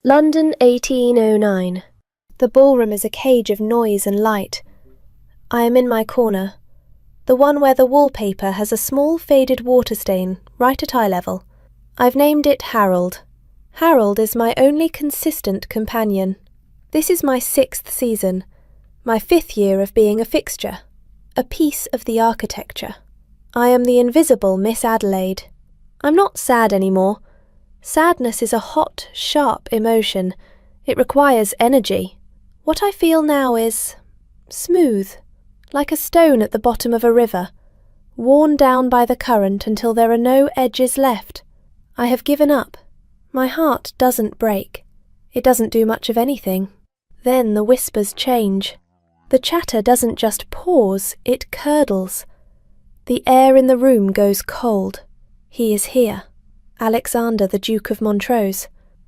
London 1809. The ballroom is a cage of noise and light. I am in my corner, the one where the wallpaper has a small faded water stain right at eye level. I've named it Harold. Harold is my only consistent companion. This is my 6th season, my 5th year of being a fixture, a piece of the architecture. I am the invisible Miss Adelaide. I'm not sad anymore. Sadness is a hot, sharp emotion. It requires energy. What I feel now is smooth, like a stone at the bottom of a river, worn down by the current until there are no edges left. I have given up. My heart doesn't break. It doesn't do much of anything. Then the whispers change. The chatter doesn't just pause, it curdles. The air in the room goes cold. He is here. Alexander, the Duke of Montrose.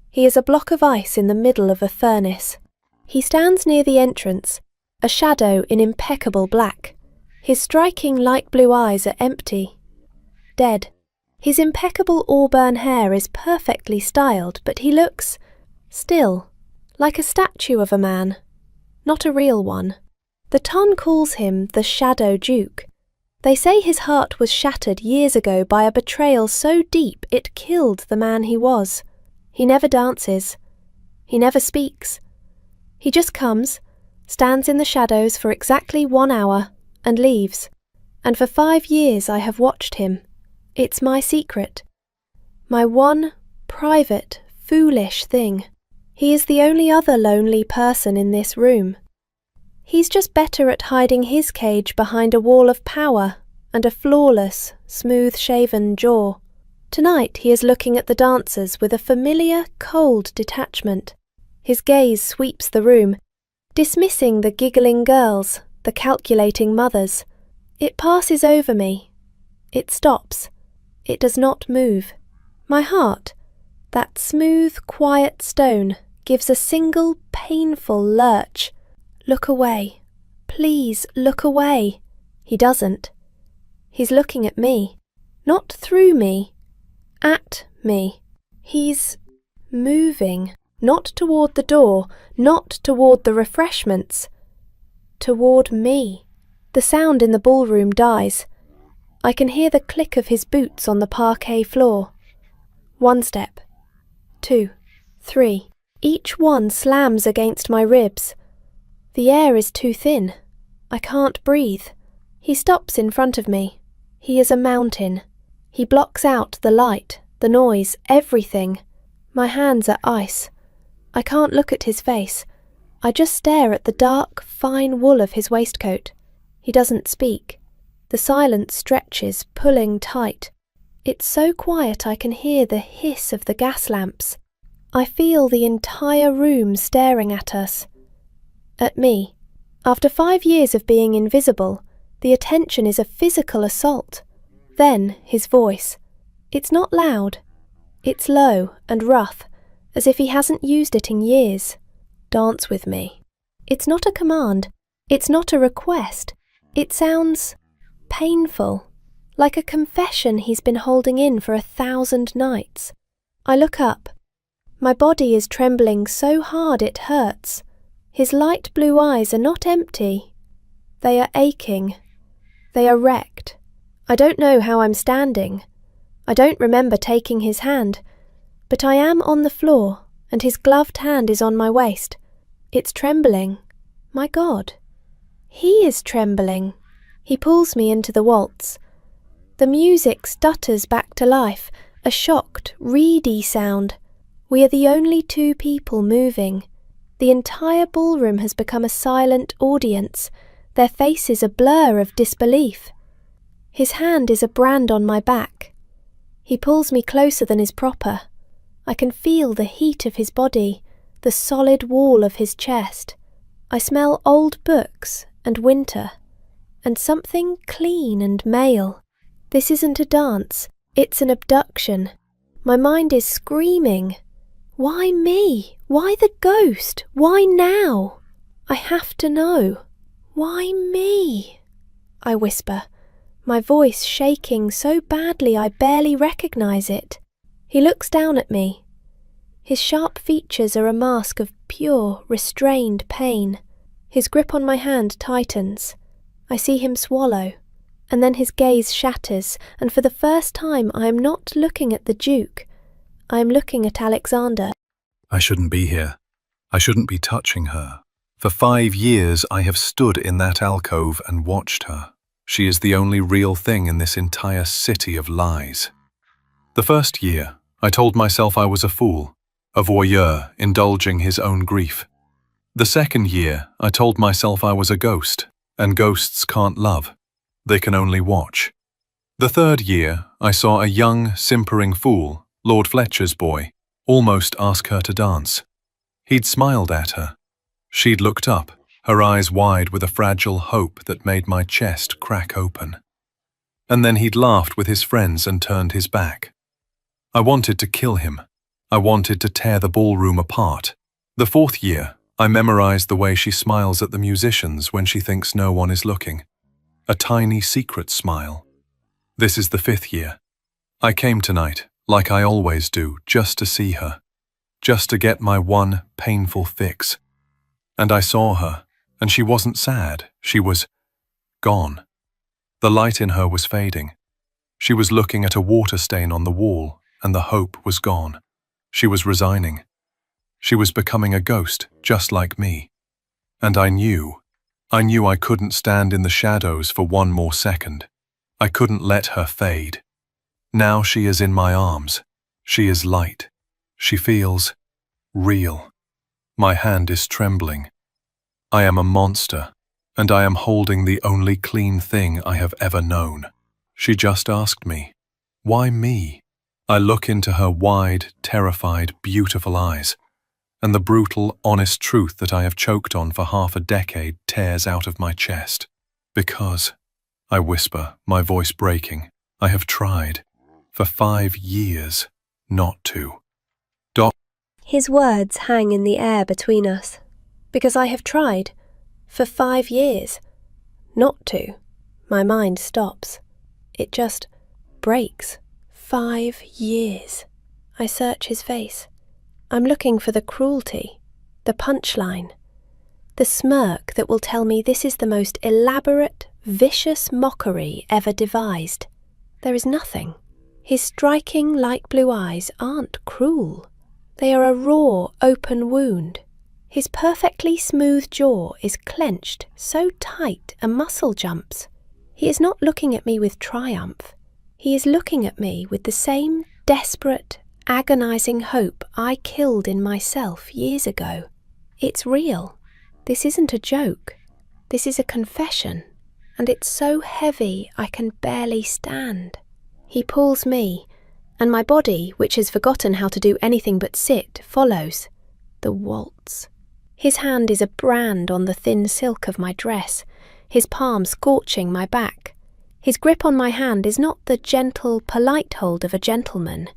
He is a block of ice in the middle of a furnace. He stands near the entrance, a shadow in impeccable black. His striking light blue eyes are empty, dead. His impeccable auburn hair is perfectly styled, but he looks still, like a statue of a man, not a real one. The ton calls him the Shadow Duke. They say his heart was shattered years ago by a betrayal so deep it killed the man he was. He never dances. He never speaks. He just comes, stands in the shadows for exactly 1 hour, and leaves. And for 5 years I have watched him. It's my secret. My one, private, foolish thing. He is the only other lonely person in this room. He's just better at hiding his cage behind a wall of power and a flawless, smooth-shaven jaw. Tonight he is looking at the dancers with a familiar, cold detachment. His gaze sweeps the room, dismissing the giggling girls, the calculating mothers. It passes over me. It stops. It does not move. My heart, that smooth, quiet stone, gives a single, painful lurch. Look away. Please, look away. He doesn't. He's looking at me. Not through me. At me. He's moving. Not toward the door, not toward the refreshments. Toward me. The sound in the ballroom dies. I can hear the click of his boots on the parquet floor. 1 step. 2. 3. Each one slams against my ribs. The air is too thin. I can't breathe. He stops in front of me. He is a mountain. He blocks out the light, the noise, everything. My hands are ice. I can't look at his face. I just stare at the dark, fine wool of his waistcoat. He doesn't speak. The silence stretches, pulling tight. It's so quiet I can hear the hiss of the gas lamps. I feel the entire room staring at us. At me. After 5 years of being invisible, the attention is a physical assault. Then his voice. It's not loud. It's low and rough, as if he hasn't used it in years. Dance with me. It's not a command. It's not a request. It sounds painful, like a confession he's been holding in for 1,000 nights. I look up. My body is trembling so hard it hurts. His light blue eyes are not empty. They are aching. They are wrecked. I don't know how I'm standing. I don't remember taking his hand, but I am on the floor, and his gloved hand is on my waist. It's trembling. My God. He is trembling. He pulls me into the waltz. The music stutters back to life, a shocked, reedy sound. We are the only 2 people moving. The entire ballroom has become a silent audience, their faces a blur of disbelief. His hand is a brand on my back. He pulls me closer than is proper. I can feel the heat of his body, the solid wall of his chest. I smell old books and winter, and something clean and male. This isn't a dance, it's an abduction. My mind is screaming. Why me? Why the ghost? Why now? I have to know. Why me? I whisper, my voice shaking so badly I barely recognize it. He looks down at me. His sharp features are a mask of pure, restrained pain. His grip on my hand tightens. I see him swallow, and then his gaze shatters, and for the first time I am not looking at the Duke. I am looking at Alexander. I shouldn't be here. I shouldn't be touching her. For 5 years I have stood in that alcove and watched her. She is the only real thing in this entire city of lies. The first year, I told myself I was a fool, a voyeur indulging his own grief. The second year, I told myself I was a ghost, and ghosts can't love. They can only watch. The third year, I saw a young, simpering fool, Lord Fletcher's boy, almost ask her to dance. He'd smiled at her. She'd looked up, her eyes wide with a fragile hope that made my chest crack open. And then he'd laughed with his friends and turned his back. I wanted to kill him. I wanted to tear the ballroom apart. The fourth year, I memorized the way she smiles at the musicians when she thinks no one is looking. A tiny secret smile. This is the fifth year. I came tonight, like I always do, just to see her. Just to get my one painful fix. And I saw her, and she wasn't sad. She was gone. The light in her was fading. She was looking at a water stain on the wall, and the hope was gone. She was resigning. She was becoming a ghost, just like me. And I knew I couldn't stand in the shadows for one more second. I couldn't let her fade. Now she is in my arms. She is light. She feels real. My hand is trembling. I am a monster, and I am holding the only clean thing I have ever known. She just asked me, why me? I look into her wide, terrified, beautiful eyes, and the brutal, honest truth that I have choked on for half a decade tears out of my chest. Because, I whisper, my voice breaking, I have tried, for 5 years, not to. His words hang in the air between us, because I have tried, for 5 years, not to. My mind stops. It just breaks. 5 years. I search his face. I'm looking for the cruelty, the punchline, the smirk that will tell me this is the most elaborate, vicious mockery ever devised. There is nothing. His striking light blue eyes aren't cruel. They are a raw, open wound. His perfectly smooth jaw is clenched so tight a muscle jumps. He is not looking at me with triumph. He is looking at me with the same desperate, agonizing hope I killed in myself years ago. It's real. This isn't a joke. This is a confession, and it's so heavy I can barely stand. He pulls me, and my body, which has forgotten how to do anything but sit, follows. The waltz. His hand is a brand on the thin silk of my dress, his palm scorching my back. His grip on my hand is not the gentle, polite hold of a gentleman.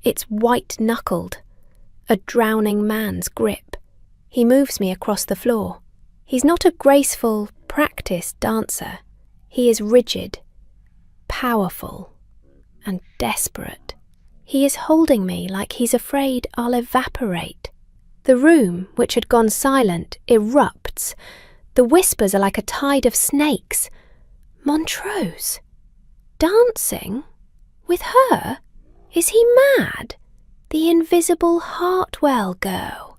It's white-knuckled, a drowning man's grip. He moves me across the floor. He's not a graceful, practiced dancer. He is rigid, powerful, and desperate. He is holding me like he's afraid I'll evaporate. The room, which had gone silent, erupts. The whispers are like a tide of snakes. Montrose? Dancing? With her? Is he mad? The invisible Hartwell girl.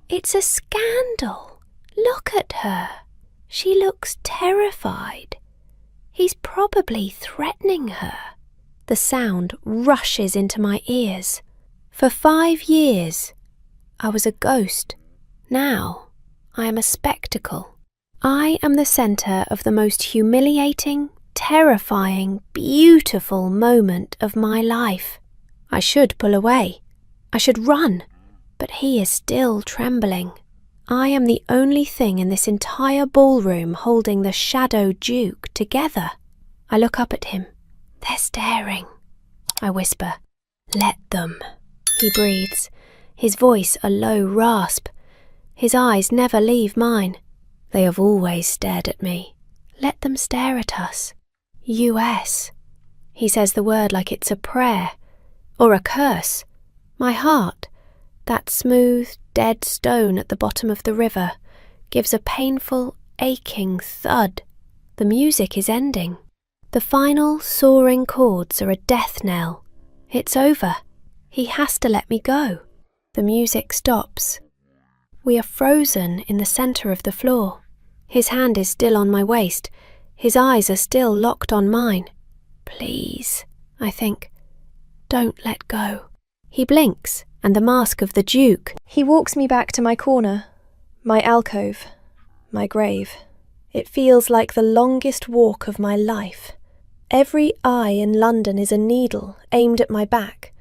It's a scandal. Look at her. She looks terrified. He's probably threatening her. The sound rushes into my ears. For 5 years, I was a ghost. Now, I am a spectacle. I am the centre of the most humiliating, terrifying, beautiful moment of my life. I should pull away. I should run. But he is still trembling. I am the only thing in this entire ballroom holding the Shadow Duke together. I look up at him. They're staring. I whisper, "Let them." He breathes, his voice a low rasp. His eyes never leave mine. They have always stared at me. Let them stare at us. US. He says the word like it's a prayer, or a curse. My heart, That smooth, dead stone at the bottom of the river gives a painful, aching thud. The music is ending. The final soaring chords are a death knell. It's over. He has to let me go. The music stops. We are frozen in the centre of the floor. His hand is still on my waist. His eyes are still locked on mine. Please, I think. Don't let go. He blinks, and the mask of the Duke. He walks me back to my corner, my alcove, my grave. It feels like the longest walk of my life. Every eye in London is a needle aimed at my back.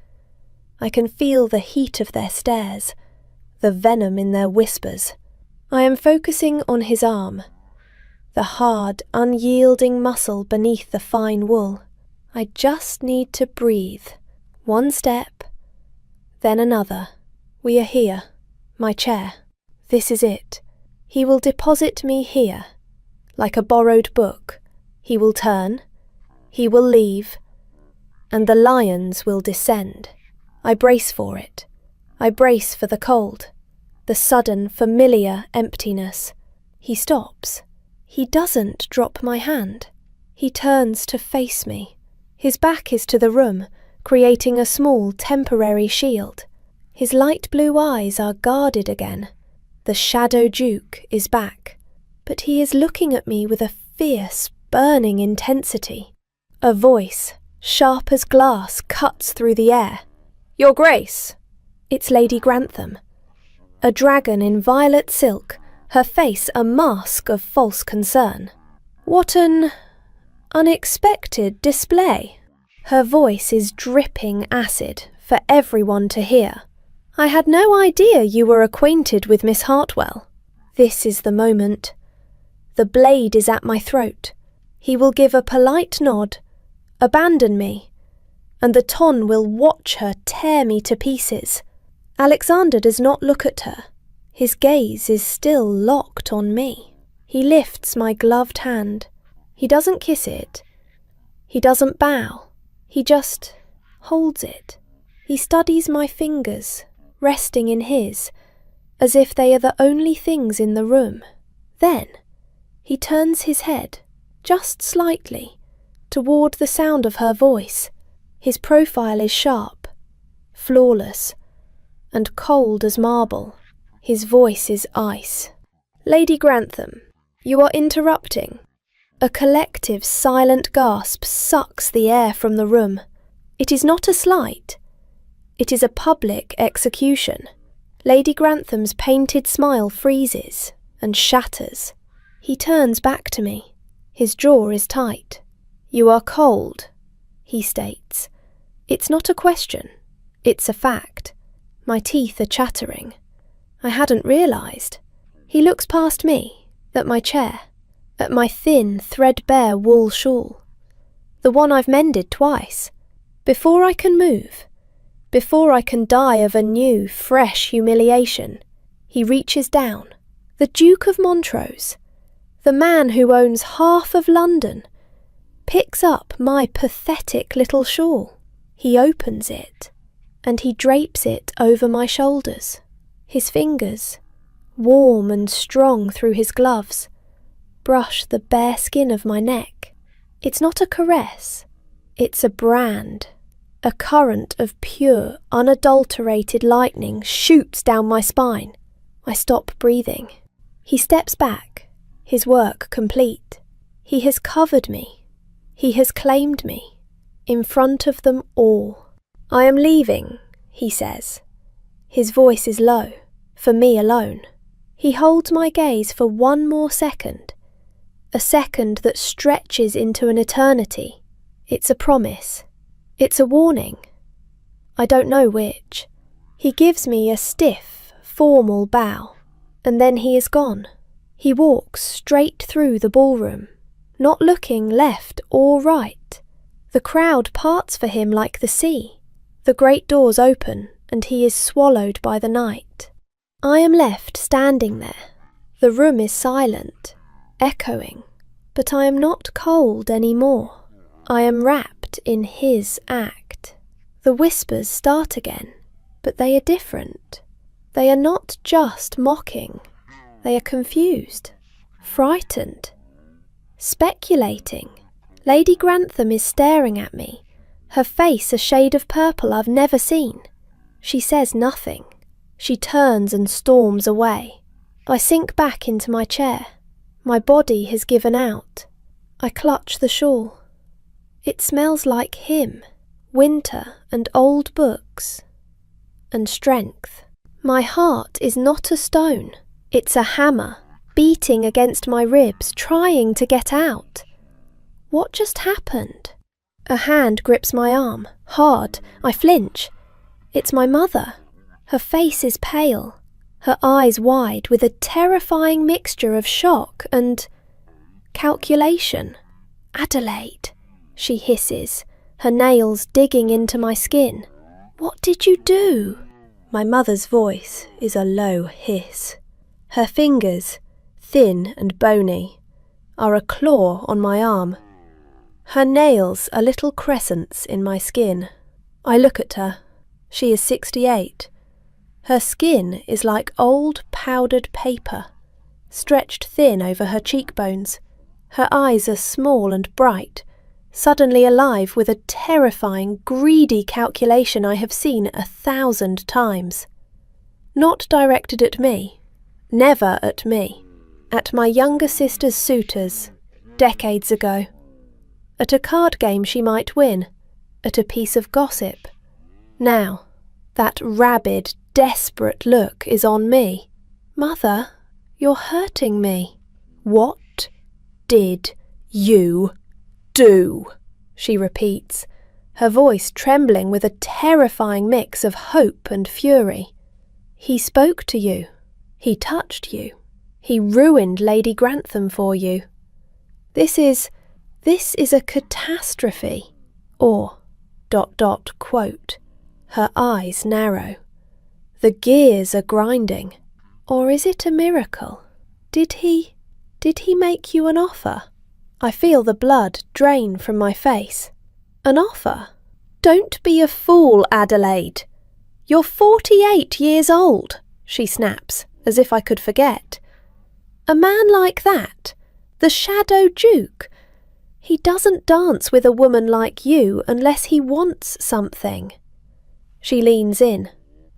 I can feel the heat of their stares, the venom in their whispers. I am focusing on his arm, the hard, unyielding muscle beneath the fine wool. I just need to breathe. One step, then another. We are here. My chair. This is it. He will deposit me here, like a borrowed book. He will turn. He will leave. And the lions will descend. I brace for it. I brace for the cold, the sudden, familiar emptiness. He stops. He doesn't drop my hand. He turns to face me. His back is to the room, creating a small, temporary shield. His light blue eyes are guarded again. The Shadow Duke is back. But he is looking at me with a fierce, burning intensity. A voice, sharp as glass, cuts through the air. "Your Grace!" It's Lady Grantham. A dragon in violet silk, her face a mask of false concern. What an unexpected display. Her voice is dripping acid for everyone to hear. I had no idea you were acquainted with Miss Hartwell. This is the moment. The blade is at my throat. He will give a polite nod, abandon me, and the Ton will watch her tear me to pieces. Alexander does not look at her. His gaze is still locked on me. He lifts my gloved hand. He doesn't kiss it. He doesn't bow. He just holds it. He studies my fingers, resting in his, as if they are the only things in the room. Then he turns his head, just slightly, toward the sound of her voice. His profile is sharp, flawless, and cold as marble. His voice is ice. "Lady Grantham, you are interrupting." A collective silent gasp sucks the air from the room. It is not a slight. It is a public execution. Lady Grantham's painted smile freezes and shatters. He turns back to me. His jaw is tight. "You are cold," he states. It's not a question. It's a fact. My teeth are chattering. I hadn't realised. He looks past me, at my chair, at my thin, threadbare wool shawl. The one I've mended twice. Before I can move, before I can die of a new, fresh humiliation, he reaches down. The Duke of Montrose, the man who owns half of London, picks up my pathetic little shawl. He opens it, and he drapes it over my shoulders. His fingers, warm and strong through his gloves, brush the bare skin of my neck. It's not a caress. It's a brand. A current of pure, unadulterated lightning shoots down my spine. I stop breathing. He steps back, his work complete. He has covered me. He has claimed me, in front of them all. "I am leaving," he says. His voice is low, for me alone. He holds my gaze for one more second, a second that stretches into an eternity. It's a promise. It's a warning. I don't know which. He gives me a stiff, formal bow, and then he is gone. He walks straight through the ballroom, not looking left or right. The crowd parts for him like the sea. The great doors open, and he is swallowed by the night. I am left standing there. The room is silent, echoing, but I am not cold any more. I am wrapped in his act. The whispers start again, but they are different. They are not just mocking. They are confused, frightened, speculating. Lady Grantham is staring at me, her face a shade of purple I've never seen. She says nothing. She turns and storms away. I sink back into my chair. My body has given out. I clutch the shawl. It smells like him, winter and old books, and strength. My heart is not a stone. It's a hammer, beating against my ribs, trying to get out. What just happened? A hand grips my arm, hard. I flinch. It's my mother. Her face is pale, her eyes wide with a terrifying mixture of shock and calculation. "Adelaide," she hisses, her nails digging into my skin. "What did you do?" My mother's voice is a low hiss. Her fingers, thin and bony, are a claw on my arm. Her nails are little crescents in my skin. I look at her. She is 68. Her skin is like old powdered paper, stretched thin over her cheekbones. Her eyes are small and bright, suddenly alive with a terrifying, greedy calculation I have seen 1,000 times. Not directed at me, never at me, at my younger sister's suitors, decades ago, at a card game she might win, at a piece of gossip. Now, that rabid, desperate look is on me. "Mother, you're hurting me." "What did you do?" she repeats, her voice trembling with a terrifying mix of hope and fury. "He spoke to you. He touched you. He ruined Lady Grantham for you. This is a catastrophe." Or, ... quote. Her eyes narrow. The gears are grinding. Or is it a miracle? Did he make you an offer? I feel the blood drain from my face. An offer? "Don't be a fool, Adelaide. You're 48 years old," she snaps, as if I could forget. "A man like that, the Shadow Duke, he doesn't dance with a woman like you unless he wants something." She leans in,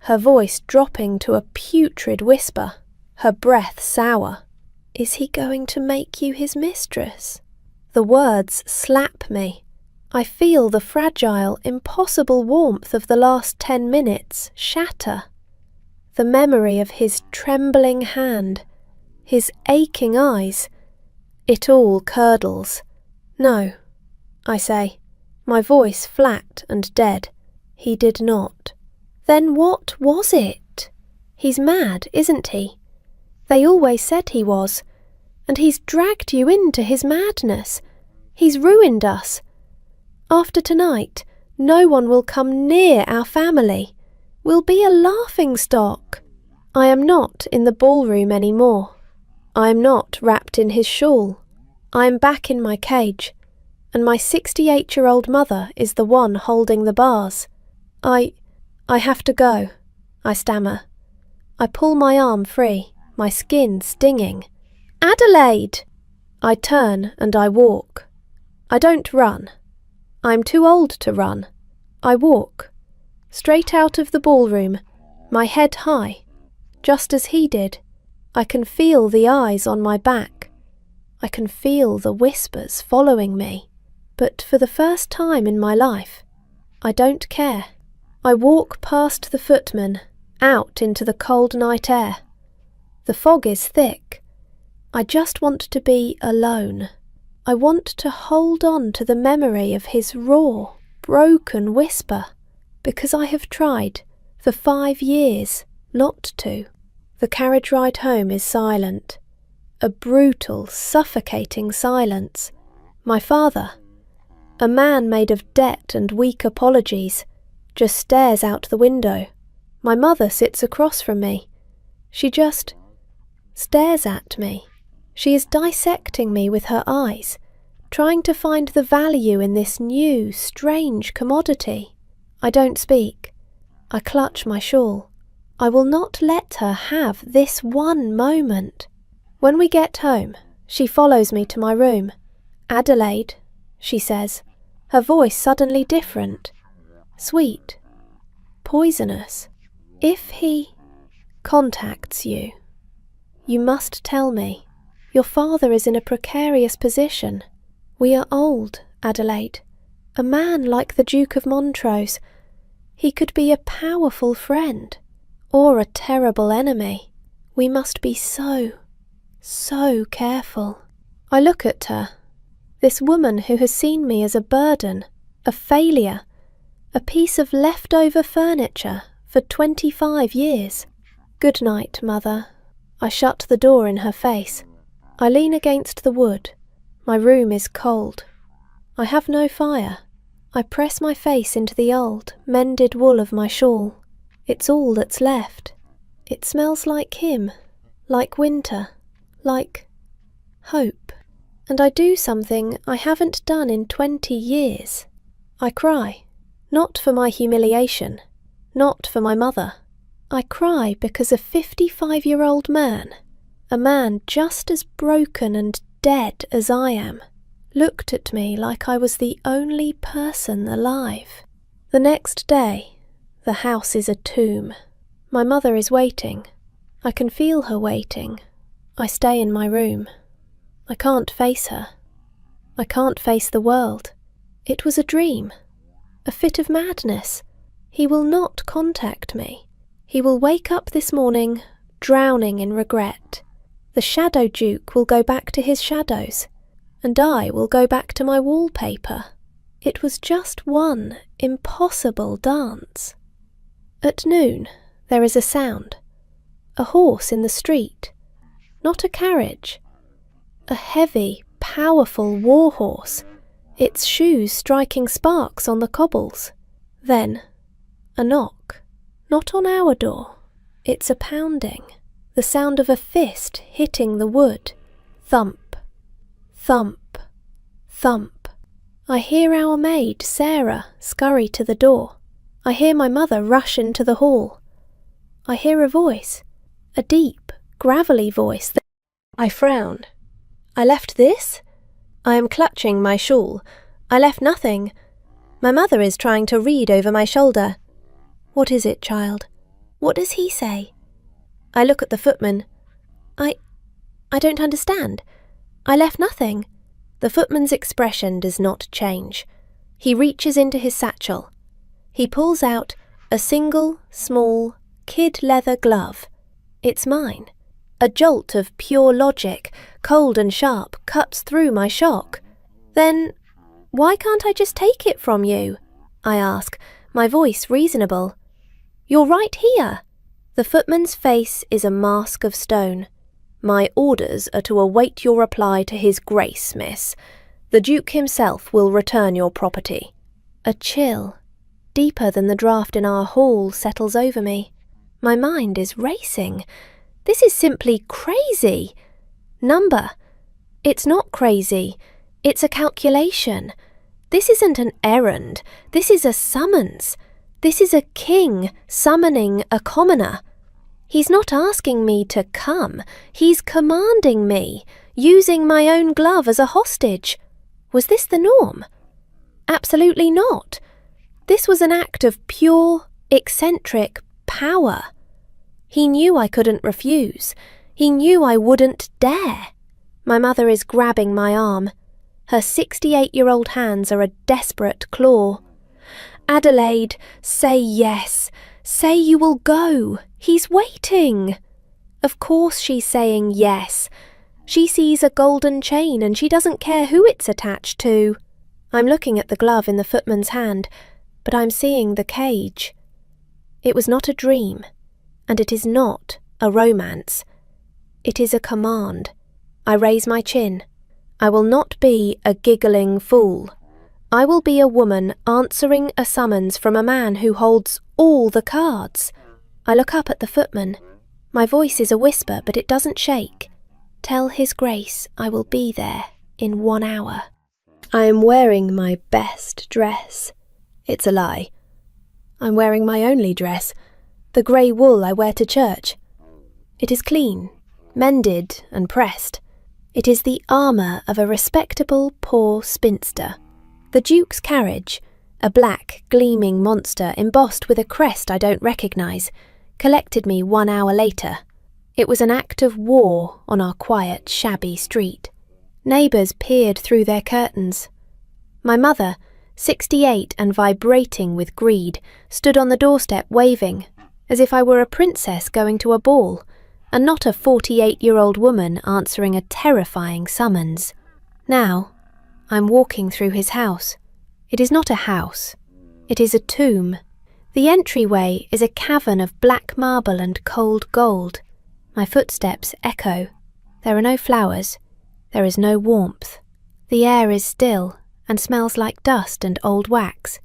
her voice dropping to a putrid whisper, her breath sour. "Is he going to make you his mistress?" The words slap me. I feel the fragile, impossible warmth of the last 10 minutes shatter. The memory of his trembling hand, his aching eyes, it all curdles. "No," I say, my voice flat and dead. "He did not." Then what was it? He's mad, isn't he? They always said he was. And he's dragged you into his madness. He's ruined us. After tonight, no one will come near our family. We'll be a laughingstock. I am not in the ballroom anymore. I am not wrapped in his shawl. I am back in my cage, and my 68-year-old mother is the one holding the bars. I have to go," I stammer. I pull my arm free, my skin stinging. "Adelaide!" I turn and I walk. I don't run. I'm too old to run. I walk, straight out of the ballroom, my head high, just as he did. I can feel the eyes on my back. I can feel the whispers following me. But for the first time in my life, I don't care. I walk past the footman, out into the cold night air. The fog is thick. I just want to be alone. I want to hold on to the memory of his raw, broken whisper, because I have tried, for 5 years, not to. The carriage ride home is silent. A brutal, suffocating silence. My father, a man made of debt and weak apologies, just stares out the window. My mother sits across from me. She just stares at me. She is dissecting me with her eyes, trying to find the value in this new, strange commodity. I don't speak. I clutch my shawl. I will not let her have this one moment. When we get home, she follows me to my room. "Adelaide," she says, her voice suddenly different, sweet, poisonous. "If he contacts you, you must tell me. Your father is in a precarious position. We are old, Adelaide. A man like the Duke of Montrose. He could be a powerful friend, or a terrible enemy. We must be so careful." I look at her, this woman who has seen me as a burden, a failure, a piece of leftover furniture for 25 years. "Good night, Mother." I shut the door in her face. I lean against the wood. My room is cold. I have no fire. I press my face into the old, mended wool of my shawl. It's all that's left. It smells like him, like winter, like hope. And I do something I haven't done in 20 years. I cry, not for my humiliation, not for my mother. I cry because a 55-year-old man, a man just as broken and dead as I am, looked at me like I was the only person alive. The next day, the house is a tomb. My mother is waiting. I can feel her waiting. I stay in my room. I can't face her. I can't face the world. It was a dream, a fit of madness. He will not contact me. He will wake up this morning, drowning in regret. The Shadow Duke will go back to his shadows, and I will go back to my wallpaper. It was just one impossible dance. At noon, there is a sound. A horse in the street. Not a carriage. A heavy, powerful war horse, its shoes striking sparks on the cobbles. Then, a knock. Not on our door. It's a pounding. The sound of a fist hitting the wood. Thump, thump, thump. I hear our maid, Sarah, scurry to the door. I hear my mother rush into the hall. I hear a voice, a deep, gravelly voice. I frown. I left this? I am clutching my shawl. I left nothing. My mother is trying to read over my shoulder. "What is it, child? What does he say?" I look at the footman. I don't understand. I left nothing. The footman's expression does not change. He reaches into his satchel. He pulls out a single, small, kid leather glove. It's mine. A jolt of pure logic, cold and sharp, cuts through my shock. "Then why can't I just take it from you?" I ask, my voice reasonable. "You're right here." The footman's face is a mask of stone. "My orders are to await your reply to his grace, miss. The Duke himself will return your property." A chill, deeper than the draught in our hall, settles over me. My mind is racing. This is simply crazy. Number. It's not crazy. It's a calculation. This isn't an errand. This is a summons. This is a king summoning a commoner. He's not asking me to come. He's commanding me, using my own glove as a hostage. Was this the norm? Absolutely not. This was an act of pure, eccentric power. He knew I couldn't refuse. He knew I wouldn't dare. My mother is grabbing my arm. Her 68-year-old hands are a desperate claw. "Adelaide, say yes. Say you will go. He's waiting." Of course she's saying yes. She sees a golden chain and she doesn't care who it's attached to. I'm looking at the glove in the footman's hand, but I'm seeing the cage. It was not a dream, and it is not a romance. It is a command. I raise my chin. I will not be a giggling fool. I will be a woman answering a summons from a man who holds all the cards. I look up at the footman. My voice is a whisper, but it doesn't shake. "Tell His Grace I will be there in 1 hour." I am wearing my best dress. It's a lie. I'm wearing my only dress, the grey wool I wear to church. It is clean, mended and pressed. It is the armour of a respectable poor spinster. The Duke's carriage, a black, gleaming monster embossed with a crest I don't recognise, collected me 1 hour later. It was an act of war on our quiet, shabby street. Neighbours peered through their curtains. My mother, 68 and vibrating with greed, stood on the doorstep waving, as if I were a princess going to a ball, and not a 48-year-old woman answering a terrifying summons. Now, I'm walking through his house. It is not a house. It is a tomb. The entryway is a cavern of black marble and cold gold. My footsteps echo. There are no flowers. There is no warmth. The air is still and smells like dust and old wax.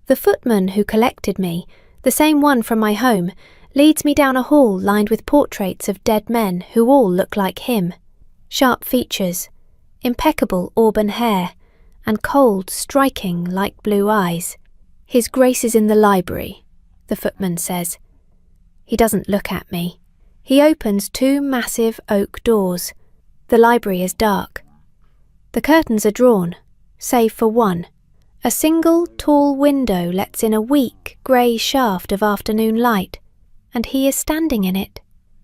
The footman who collected me, the same one from my home, leads me down a hall lined with portraits of dead men who all look like him. Sharp features, impeccable auburn hair, and cold, striking, light blue eyes. His Grace is in the library, the footman says. He doesn't look at me. He opens 2 massive oak doors. The library is dark. The curtains are drawn, save for one. A single tall window lets in a weak, grey shaft of afternoon light, and he is standing in it.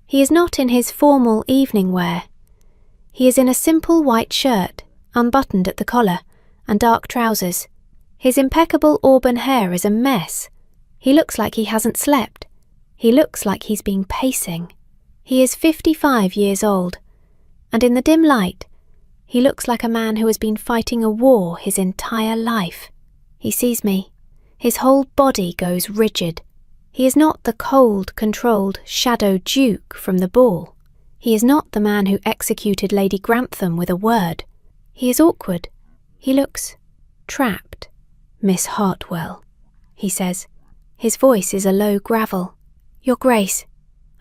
He is not in his formal evening wear. He is in a simple white shirt, unbuttoned at the collar, and dark trousers. His impeccable auburn hair is a mess. He looks like he hasn't slept. He looks like he's been pacing. He is 55 years old, and in the dim light, he looks like a man who has been fighting a war his entire life. He sees me. His whole body goes rigid. He is not the cold, controlled shadow duke from the ball. He is not the man who executed Lady Grantham with a word. He is awkward. He looks trapped. Miss Hartwell, he says. His voice is a low gravel. Your Grace,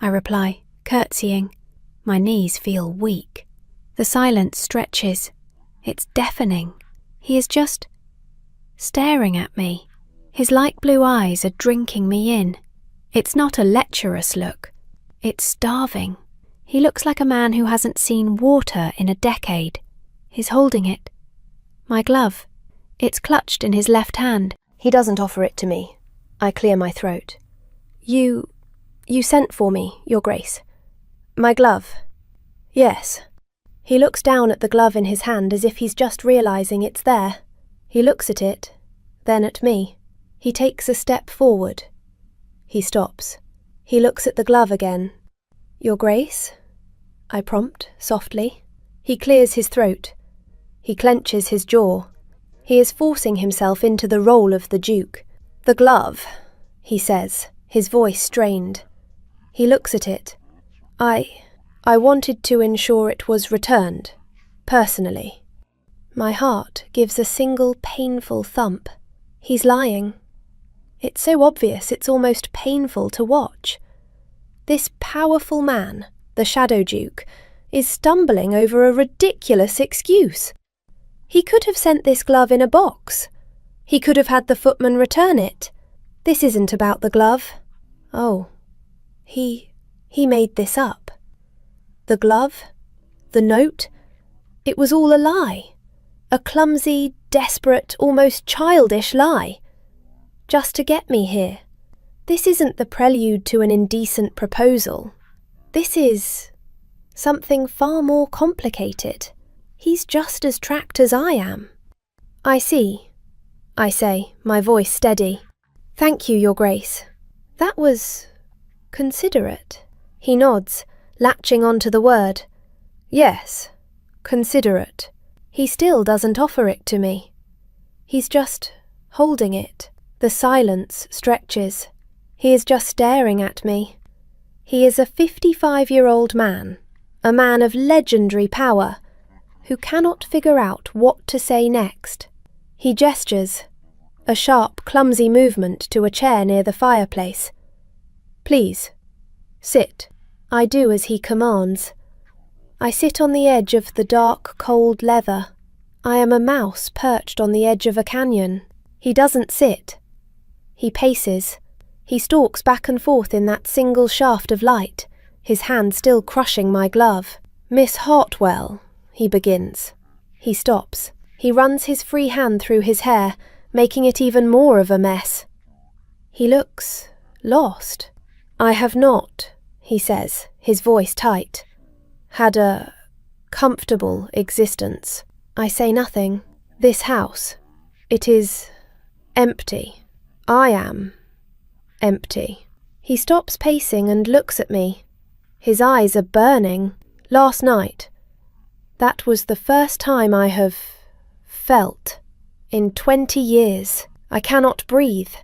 I reply, curtsying. My knees feel weak. The silence stretches. It's deafening. He is just staring at me. His light blue eyes are drinking me in. It's not a lecherous look. It's starving. He looks like a man who hasn't seen water in a decade. He's holding it. My glove. It's clutched in his left hand. He doesn't offer it to me. I clear my throat. You sent for me, Your Grace. My glove. Yes. He looks down at the glove in his hand as if he's just realising it's there. He looks at it, then at me. He takes a step forward. He stops. He looks at the glove again. Your Grace? I prompt, softly. He clears his throat. He clenches his jaw. He is forcing himself into the role of the Duke. The glove, he says, his voice strained. He looks at it. I wanted to ensure it was returned, personally. My heart gives a single painful thump. He's lying. It's so obvious it's almost painful to watch. This powerful man, the Shadow Duke, is stumbling over a ridiculous excuse. He could have sent this glove in a box. He could have had the footman return it. This isn't about the glove. Oh, he made this up. The glove, the note, it was all a lie. A clumsy, desperate, almost childish lie. Just to get me here. This isn't the prelude to an indecent proposal. This is something far more complicated. He's just as trapped as I am. I see, I say, my voice steady. Thank you, Your Grace. That was considerate. He nods, latching onto the word. Yes, considerate. He still doesn't offer it to me. He's just holding it. The silence stretches. He is just staring at me. He is a 55-year-old man, a man of legendary power, who cannot figure out what to say next. He gestures, a sharp, clumsy movement to a chair near the fireplace. Please, sit. I do as he commands. I sit on the edge of the dark, cold leather. I am a mouse perched on the edge of a canyon. He doesn't sit. He paces, He stalks back and forth in that single shaft of light, his hand still crushing my glove. "Miss Hartwell," he begins. He stops. He runs his free hand through his hair, making it even more of a mess. He looks lost. "I have not," he says, his voice tight, "had a comfortable existence." I say nothing. This house, it is empty. I am empty. He stops pacing and looks at me. His eyes are burning. "Last night, that was the first time I have felt in 20 years. I cannot breathe.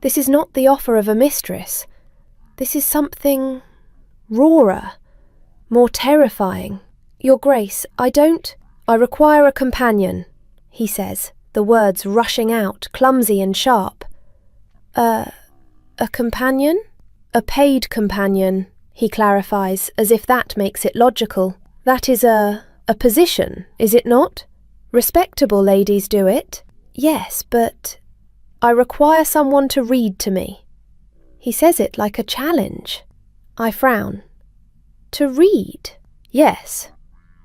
This is not the offer of a mistress. This is something rawer, more terrifying. Your Grace, I require a companion," he says, the words rushing out, clumsy and sharp. A companion? A paid companion," he clarifies, as if that makes it logical. "That is a position, is it not? Respectable ladies do it." "Yes, but I require someone to read to me." He says it like a challenge. I frown. "To read?" "Yes."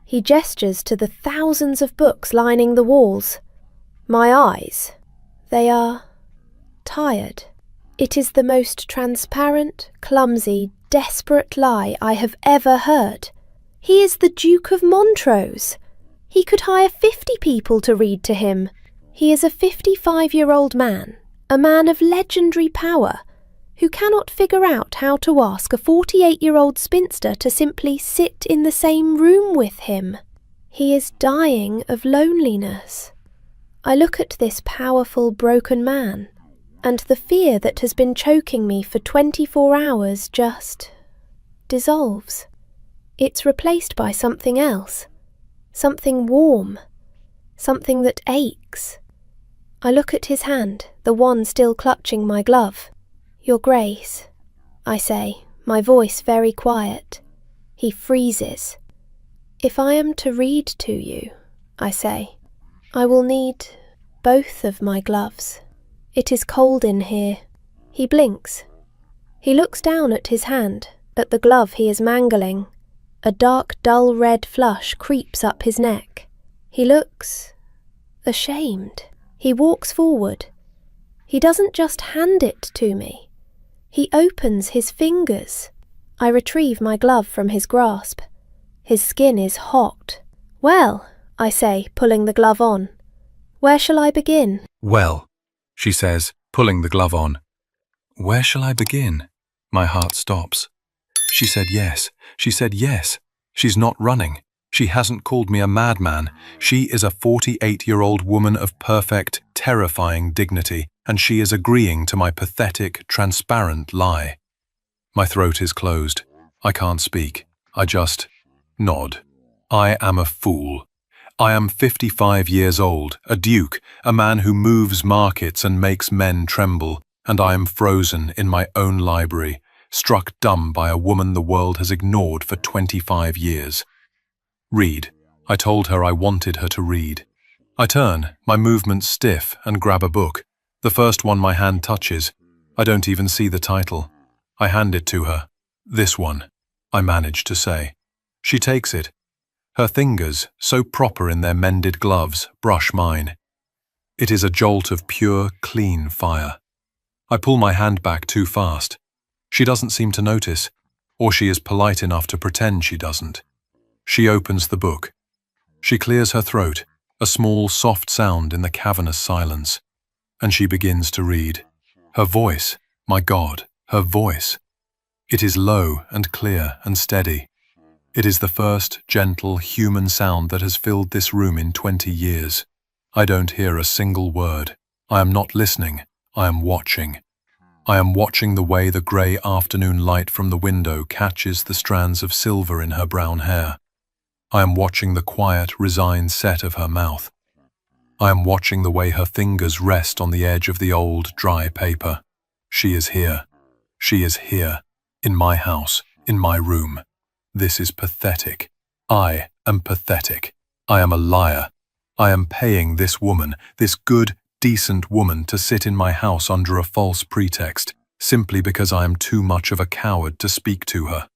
He gestures to the thousands of books lining the walls. My eyes, they are tired. It is the most transparent, clumsy, desperate lie I have ever heard. He is the Duke of Montrose. He could hire 50 people to read to him. He is a 55-year-old man, a man of legendary power, who cannot figure out how to ask a 48-year-old spinster to simply sit in the same room with him. He is dying of loneliness. I look at this powerful, broken man, and the fear that has been choking me for 24 hours just dissolves. It's replaced by something else, something warm, something that aches. I look at his hand, the one still clutching my glove. "Your Grace," I say, my voice very quiet. He freezes. "If I am to read to you," I say, "I will need both of my gloves. It is cold in here." He blinks. He looks down at his hand, at the glove he is mangling. A dark, dull red flush creeps up his neck. He looks ashamed. He walks forward. He doesn't just hand it to me. He opens his fingers. I retrieve my glove from his grasp. His skin is hot. "Well," I say, pulling the glove on, "where shall I begin?" "Well," she says, pulling the glove on. "Where shall I begin?" My heart stops. She said yes. She said yes. She's not running. She hasn't called me a madman. She is a 48-year-old woman of perfect, terrifying dignity, and she is agreeing to my pathetic, transparent lie. My throat is closed. I can't speak. I just nod. I am a fool. I am 55 years old, a duke, a man who moves markets and makes men tremble, and I am frozen in my own library, struck dumb by a woman the world has ignored for 25 years. "Read." I told her I wanted her to read. I turn, my movements stiff, and grab a book. The first one my hand touches. I don't even see the title. I hand it to her. "This one," I manage to say. She takes it. Her fingers, so proper in their mended gloves, brush mine. It is a jolt of pure, clean fire. I pull my hand back too fast. She doesn't seem to notice, or she is polite enough to pretend she doesn't. She opens the book. She clears her throat, a small, soft sound in the cavernous silence, and she begins to read. Her voice, my God, her voice. It is low and clear and steady. It is the first gentle human sound that has filled this room in 20 years. I don't hear a single word. I am not listening. I am watching. I am watching the way the grey afternoon light from the window catches the strands of silver in her brown hair. I am watching the quiet, resigned set of her mouth. I am watching the way her fingers rest on the edge of the old, dry paper. She is here. She is here. In my house. In my room. This is pathetic. I am pathetic. I am a liar. I am paying this woman, this good, decent woman, to sit in my house under a false pretext. simply because I am too much of a coward to speak to her.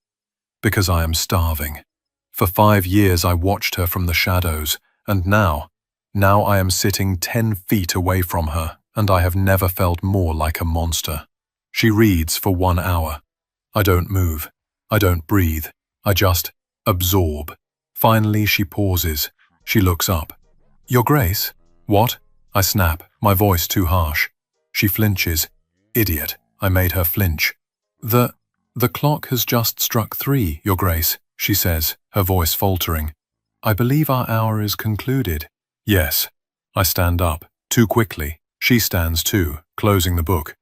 Because I am starving. For 5 years I watched her from the shadows, and now I am sitting 10 feet away from her, and I have never felt more like a monster. She reads for 1 hour. I don't move. I don't breathe. I just absorb. Finally she pauses. She looks up. "Your Grace?" "What?" I snap, my voice too harsh. She flinches. Idiot, I made her flinch. The clock has just struck 3, Your Grace," she says, her voice faltering. "I believe our hour is concluded." "Yes." I stand up, too quickly. She stands too, closing the book.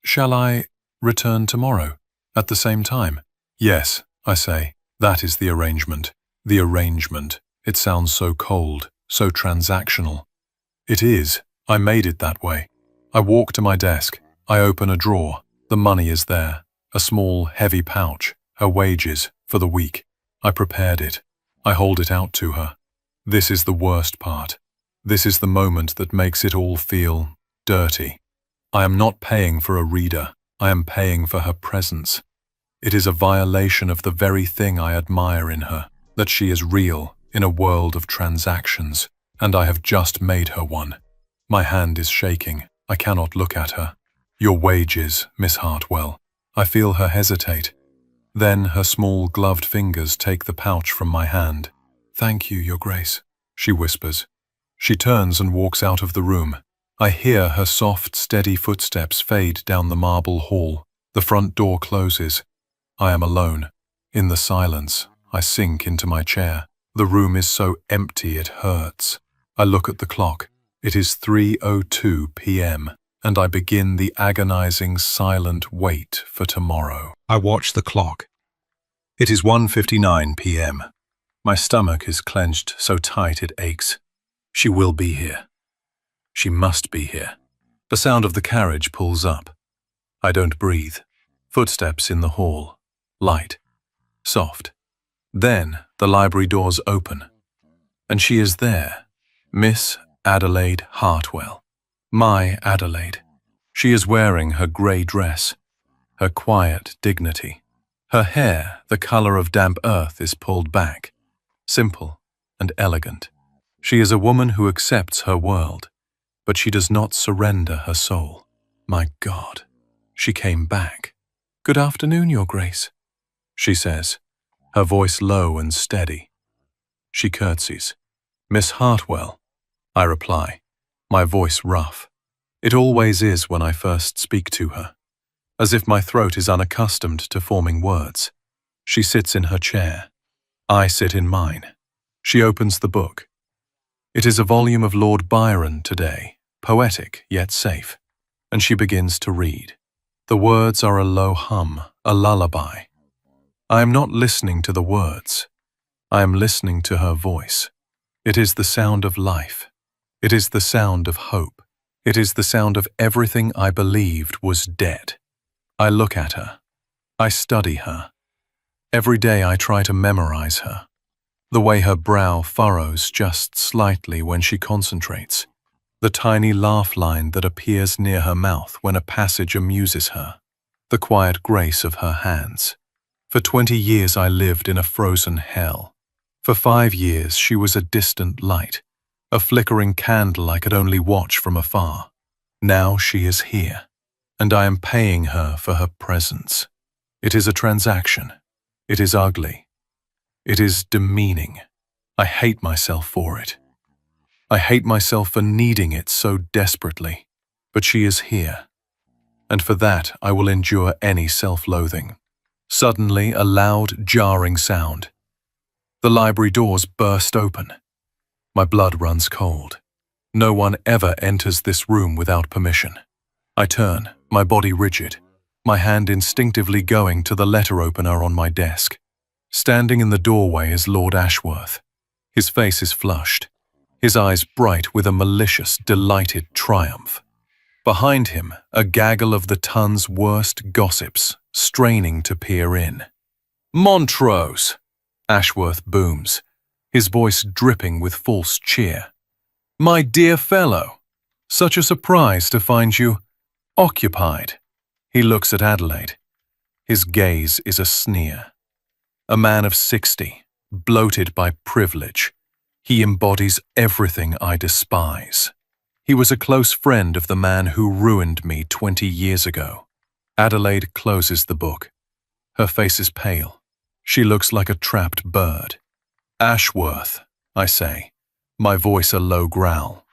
"Shall I return tomorrow, at the same time?" "Yes," I say. That is the arrangement. The arrangement. It sounds so cold, so transactional. It is. I made it that way. I walk to my desk. I open a drawer. The money is there. A small, heavy pouch. Her wages, for the week. I prepared it. I hold it out to her. This is the worst part. This is the moment that makes it all feel dirty. I am not paying for a reader. I am paying for her presence. It is a violation of the very thing I admire in her, that she is real in a world of transactions, and I have just made her one. My hand is shaking. I cannot look at her. "Your wages, Miss Hartwell." I feel her hesitate. Then her small gloved fingers take the pouch from my hand. "Thank you, Your Grace," she whispers. She turns and walks out of the room. I hear her soft, steady footsteps fade down the marble hall. The front door closes. I am alone. In the silence, I sink into my chair. The room is so empty it hurts. I look at the clock. It is 3:02 p.m., and I begin the agonizing, silent wait for tomorrow. I watch the clock. It is 1:59 p.m. My stomach is clenched so tight it aches. She will be here. She must be here. The sound of the carriage pulls up. I don't breathe. Footsteps in the hall. Light. Soft. Then the library doors open. And she is there. Miss Adelaide Hartwell. My Adelaide. She is wearing her grey dress. Her quiet dignity. Her hair, the colour of damp earth, is pulled back. Simple and elegant. She is a woman who accepts her world, but she does not surrender her soul. My God, she came back. "Good afternoon, Your Grace," she says, her voice low and steady. She curtsies. "Miss Hartwell," I reply, my voice rough. It always is when I first speak to her, as if my throat is unaccustomed to forming words. She sits in her chair. I sit in mine. She opens the book. It is a volume of Lord Byron today, poetic yet safe, and she begins to read. The words are a low hum, a lullaby. I am not listening to the words. I am listening to her voice. It is the sound of life. It is the sound of hope. It is the sound of everything I believed was dead. I look at her. I study her. Every day I try to memorize her. The way her brow furrows just slightly when she concentrates. The tiny laugh line that appears near her mouth when a passage amuses her. The quiet grace of her hands. For 20 years I lived in a frozen hell. For 5 years she was a distant light, a flickering candle I could only watch from afar. Now she is here, and I am paying her for her presence. It is a transaction. It is ugly. It is demeaning. I hate myself for it. I hate myself for needing it so desperately. But she is here, and for that I will endure any self-loathing. Suddenly, a loud, jarring sound. The library doors burst open. My blood runs cold. No one ever enters this room without permission. I turn, my body rigid, my hand instinctively going to the letter opener on my desk. Standing in the doorway is Lord Ashworth. His face is flushed, his eyes bright with a malicious, delighted triumph. Behind him, a gaggle of the ton's worst gossips, straining to peer in. "Montrose!" Ashworth booms, his voice dripping with false cheer. "My dear fellow, such a surprise to find you occupied." He looks at Adelaide. His gaze is a sneer. A man of 60, bloated by privilege. He embodies everything I despise. He was a close friend of the man who ruined me 20 years ago. Adelaide closes the book. Her face is pale. She looks like a trapped bird. Ashworth, I say, my voice a low growl.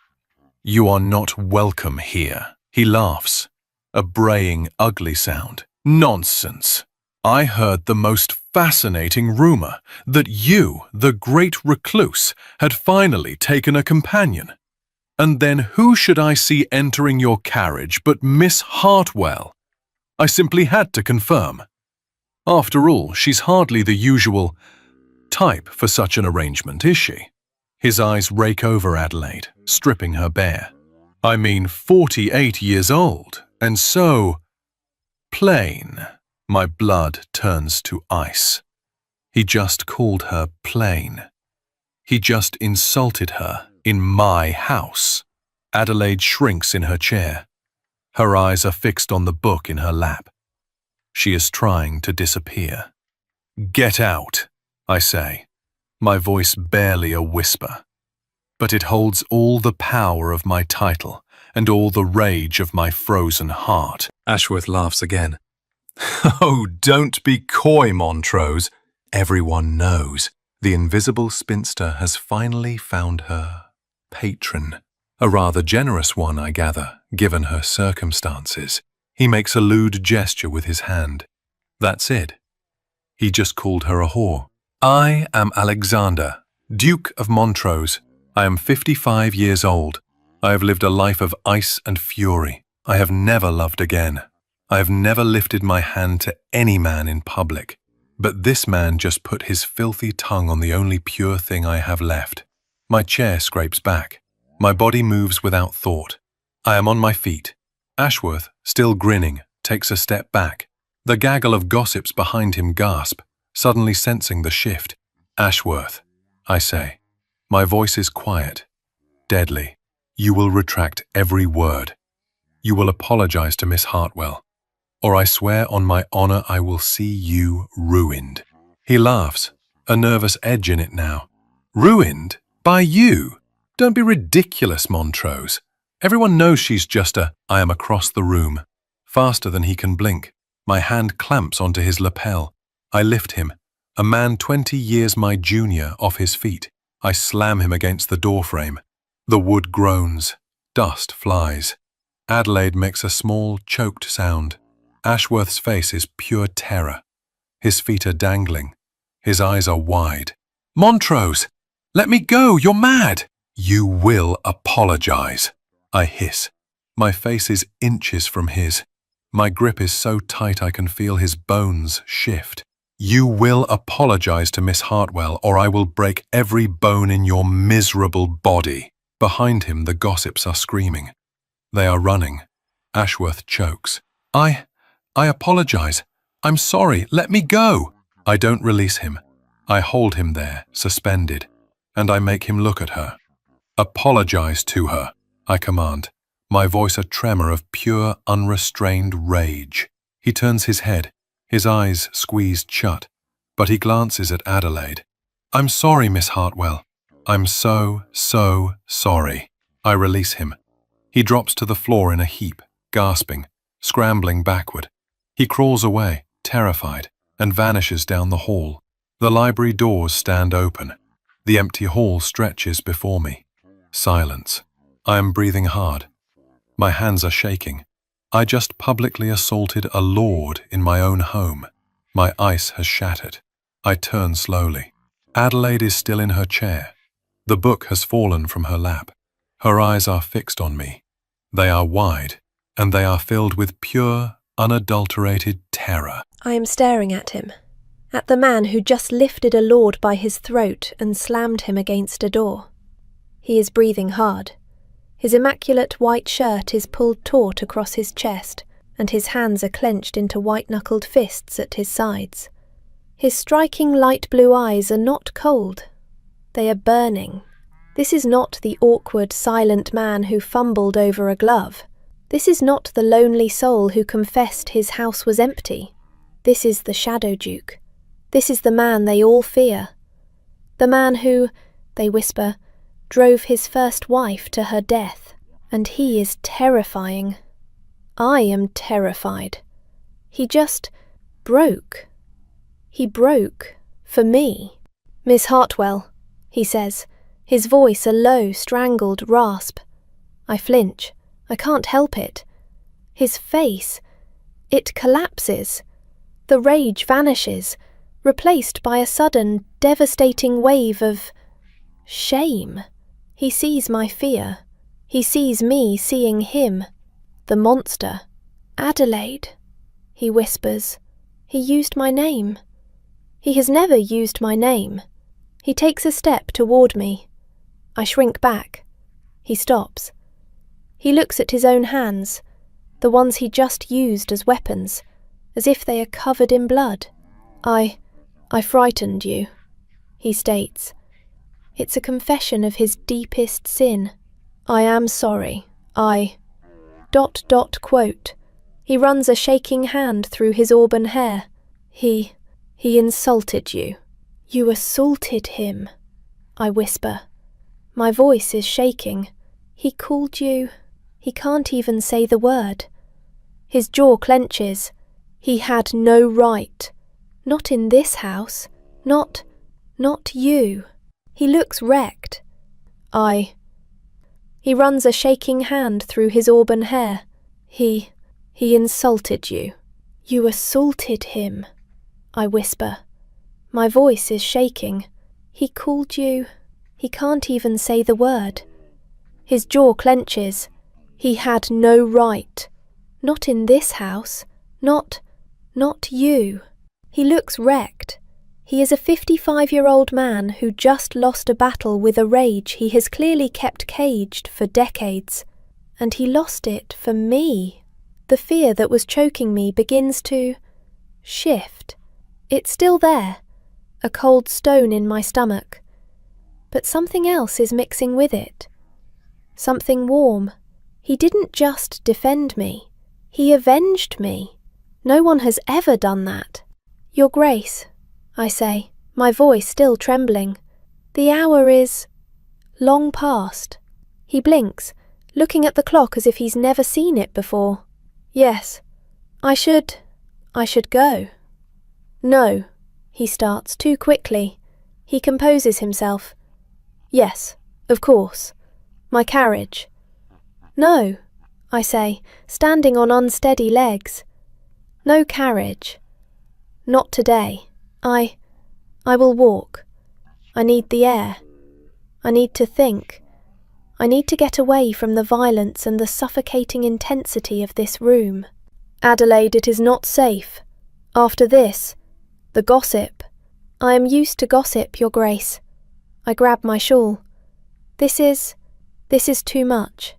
You are not welcome here. He laughs. A braying, ugly sound. Nonsense. I heard the most fascinating rumor that you, the great recluse, had finally taken a companion. And then who should I see entering your carriage but Miss Hartwell? I simply had to confirm. After all, she's hardly the usual type for such an arrangement, is she? His eyes rake over Adelaide, stripping her bare. I mean, 48 years old, and so plain. My blood turns to ice. He just called her plain. He just insulted her in my house. Adelaide shrinks in her chair. Her eyes are fixed on the book in her lap. She is trying to disappear. Get out, I say, my voice barely a whisper. But it holds all the power of my title and all the rage of my frozen heart. Ashworth laughs again. Oh, don't be coy, Montrose. Everyone knows the invisible spinster has finally found her patron. A rather generous one, I gather, given her circumstances. He makes a lewd gesture with his hand. That's it. He just called her a whore. I am Alexander, Duke of Montrose. I am 55 years old. I have lived a life of ice and fury. I have never loved again. I have never lifted my hand to any man in public. But this man just put his filthy tongue on the only pure thing I have left. My chair scrapes back. My body moves without thought. I am on my feet. Ashworth, still grinning, takes a step back. The gaggle of gossips behind him gasp, suddenly sensing the shift. Ashworth, I say. My voice is quiet, deadly. You will retract every word. You will apologize to Miss Hartwell, or I swear on my honor I will see you ruined. He laughs, a nervous edge in it now. Ruined? By you? Don't be ridiculous, Montrose. Everyone knows she's just I am across the room. Faster than he can blink. My hand clamps onto his lapel. I lift him, a man 20 years my junior, off his feet. I slam him against the doorframe. The wood groans. Dust flies. Adelaide makes a small, choked sound. Ashworth's face is pure terror. His feet are dangling. His eyes are wide. Montrose! Let me go! You're mad! You will apologize, I hiss. My face is inches from his. My grip is so tight I can feel his bones shift. You will apologize to Miss Hartwell, or I will break every bone in your miserable body. Behind him, the gossips are screaming. They are running. Ashworth chokes. I apologize. I'm sorry. Let me go. I don't release him. I hold him there, suspended, and I make him look at her. Apologize to her, I command, my voice a tremor of pure, unrestrained rage. He turns his head, his eyes squeezed shut, but he glances at Adelaide. I'm sorry, Miss Hartwell. I'm so sorry. I release him. He drops to the floor in a heap, gasping, scrambling backward. He crawls away, terrified, and vanishes down the hall. The library doors stand open. The empty hall stretches before me. Silence. I am breathing hard. My hands are shaking. I just publicly assaulted a lord in my own home. My ice has shattered. I turn slowly. Adelaide is still in her chair. The book has fallen from her lap. Her eyes are fixed on me. They are wide, and they are filled with pure, unadulterated terror. I am staring at him, at the man who just lifted a lord by his throat and slammed him against a door. He is breathing hard. His immaculate white shirt is pulled taut across his chest, and his hands are clenched into white-knuckled fists at his sides. His striking light blue eyes are not cold. They are burning. This is not the awkward, silent man who fumbled over a glove. This is not the lonely soul who confessed his house was empty. This is the Shadow Duke. This is the man they all fear. The man who, they whisper, drove his first wife to her death. And he is terrifying. I am terrified. He just broke. He broke for me. Miss Hartwell, he says, his voice a low, strangled rasp. I flinch. I can't help it. His face, it collapses. The rage vanishes, replaced by a sudden, devastating wave of shame. He sees my fear. He sees me seeing him. The monster. Adelaide, he whispers. He used my name. He has never used my name. He takes a step toward me. I shrink back. He stops. He looks at his own hands, the ones he just used as weapons, as if they are covered in blood. I frightened you, he states. It's a confession of his deepest sin. I am sorry. Quote. He runs a shaking hand through his auburn hair. He insulted you. You assaulted him, I whisper. My voice is shaking. He called you... He can't even say the word. His jaw clenches. He had no right. Not in this house. Not you. He looks wrecked. He runs a shaking hand through his auburn hair. He insulted you. You assaulted him, I whisper. My voice is shaking. He called you... He can't even say the word. His jaw clenches. He had no right. Not in this house. Not you. He looks wrecked. He is a 55-year-old man who just lost a battle with a rage he has clearly kept caged for decades. And he lost it for me. The fear that was choking me begins to shift. It's still there, a cold stone in my stomach. But something else is mixing with it. Something warm. He didn't just defend me. He avenged me. No one has ever done that. Your Grace, I say, my voice still trembling. The hour is long past. He blinks, looking at the clock as if he's never seen it before. Yes, I should go. No, he starts too quickly. He composes himself. Yes, of course. My carriage. No, I say, standing on unsteady legs. No carriage. Not today. I will walk. I need the air. I need to think. I need to get away from the violence and the suffocating intensity of this room. Adelaide, it is not safe. After this, the gossip. I am used to gossip, Your Grace. I grab my shawl. This is too much.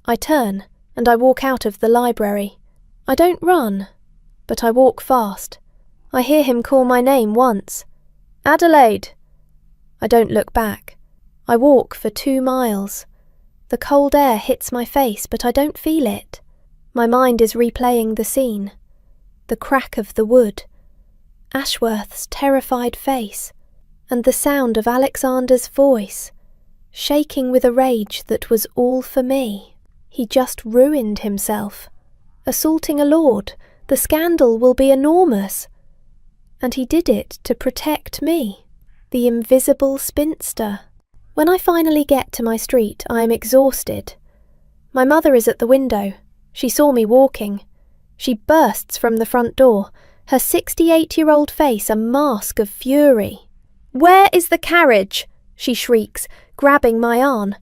I turn and I walk out of the library. I don't run, but I walk fast. I hear him call my name once. Adelaide! I don't look back. I walk for 2 miles. The cold air hits my face, but I don't feel it. My mind is replaying the scene. The crack of the wood. Ashworth's terrified face. And the sound of Alexander's voice, shaking with a rage that was all for me. He just ruined himself. Assaulting a lord, the scandal will be enormous. And he did it to protect me, the invisible spinster. When I finally get to my street, I am exhausted. My mother is at the window. She saw me walking. She bursts from the front door, her 68-year-old face a mask of fury. "Where is the carriage?" she shrieks, grabbing my arm.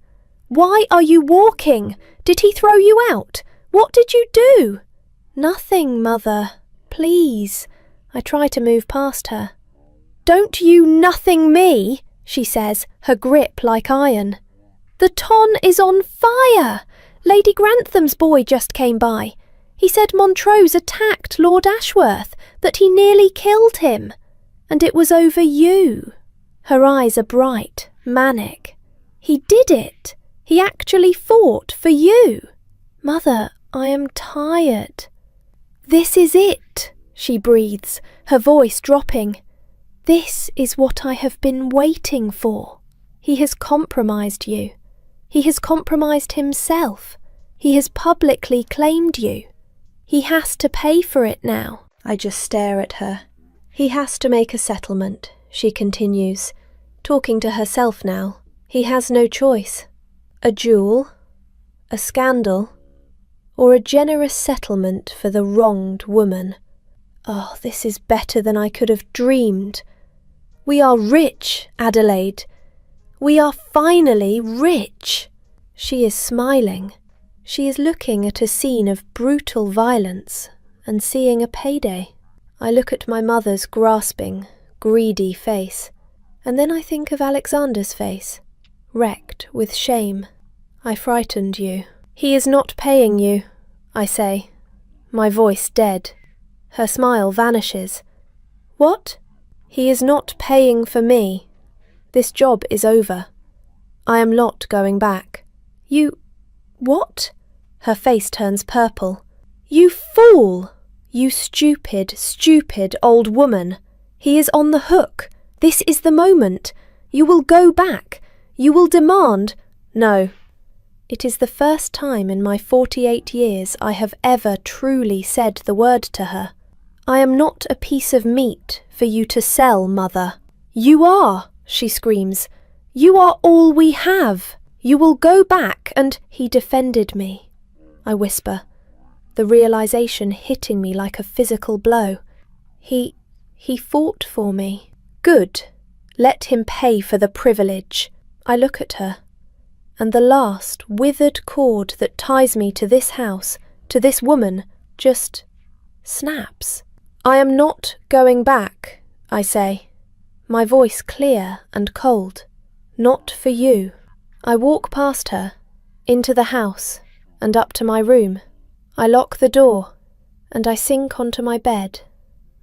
"Why are you walking? Did he throw you out? What did you do?" "Nothing, Mother. Please." I try to move past her. "Don't you nothing me," she says, her grip like iron. "The ton is on fire. Lady Grantham's boy just came by. He said Montrose attacked Lord Ashworth, that he nearly killed him. And it was over you." Her eyes are bright, manic. "He did it. He actually fought for you." "Mother, I am tired. This is it, she breathes, her voice dropping. This is what I have been waiting for. He has compromised you. He has compromised himself. He has publicly claimed you. He has to pay for it now. I just stare at her. He has to make a settlement, she continues, talking to herself now. He has no choice. A duel, a scandal, or a generous settlement for the wronged woman. Oh, this is better than I could have dreamed. We are rich, Adelaide. We are finally rich. She is smiling. She is looking at a scene of brutal violence and seeing a payday. I look at my mother's grasping, greedy face, and then I think of Alexander's face, wrecked with shame. I frightened you. He is not paying you, I say, my voice dead. Her smile vanishes. What? He is not paying for me. This job is over. I am not going back. You... what? Her face turns purple. You fool! You stupid, stupid old woman. He is on the hook. This is the moment. You will go back. You will demand... No. It is the first time in my 48 years I have ever truly said the word to her. I am not a piece of meat for you to sell, mother. You are, she screams. You are all we have. You will go back and... He defended me, I whisper, the realization hitting me like a physical blow. He fought for me. Good. Let him pay for the privilege. I look at her, and the last withered cord that ties me to this house, to this woman, just snaps. I am not going back, I say, my voice clear and cold. Not for you. I walk past her, into the house, and up to my room. I lock the door, and I sink onto my bed,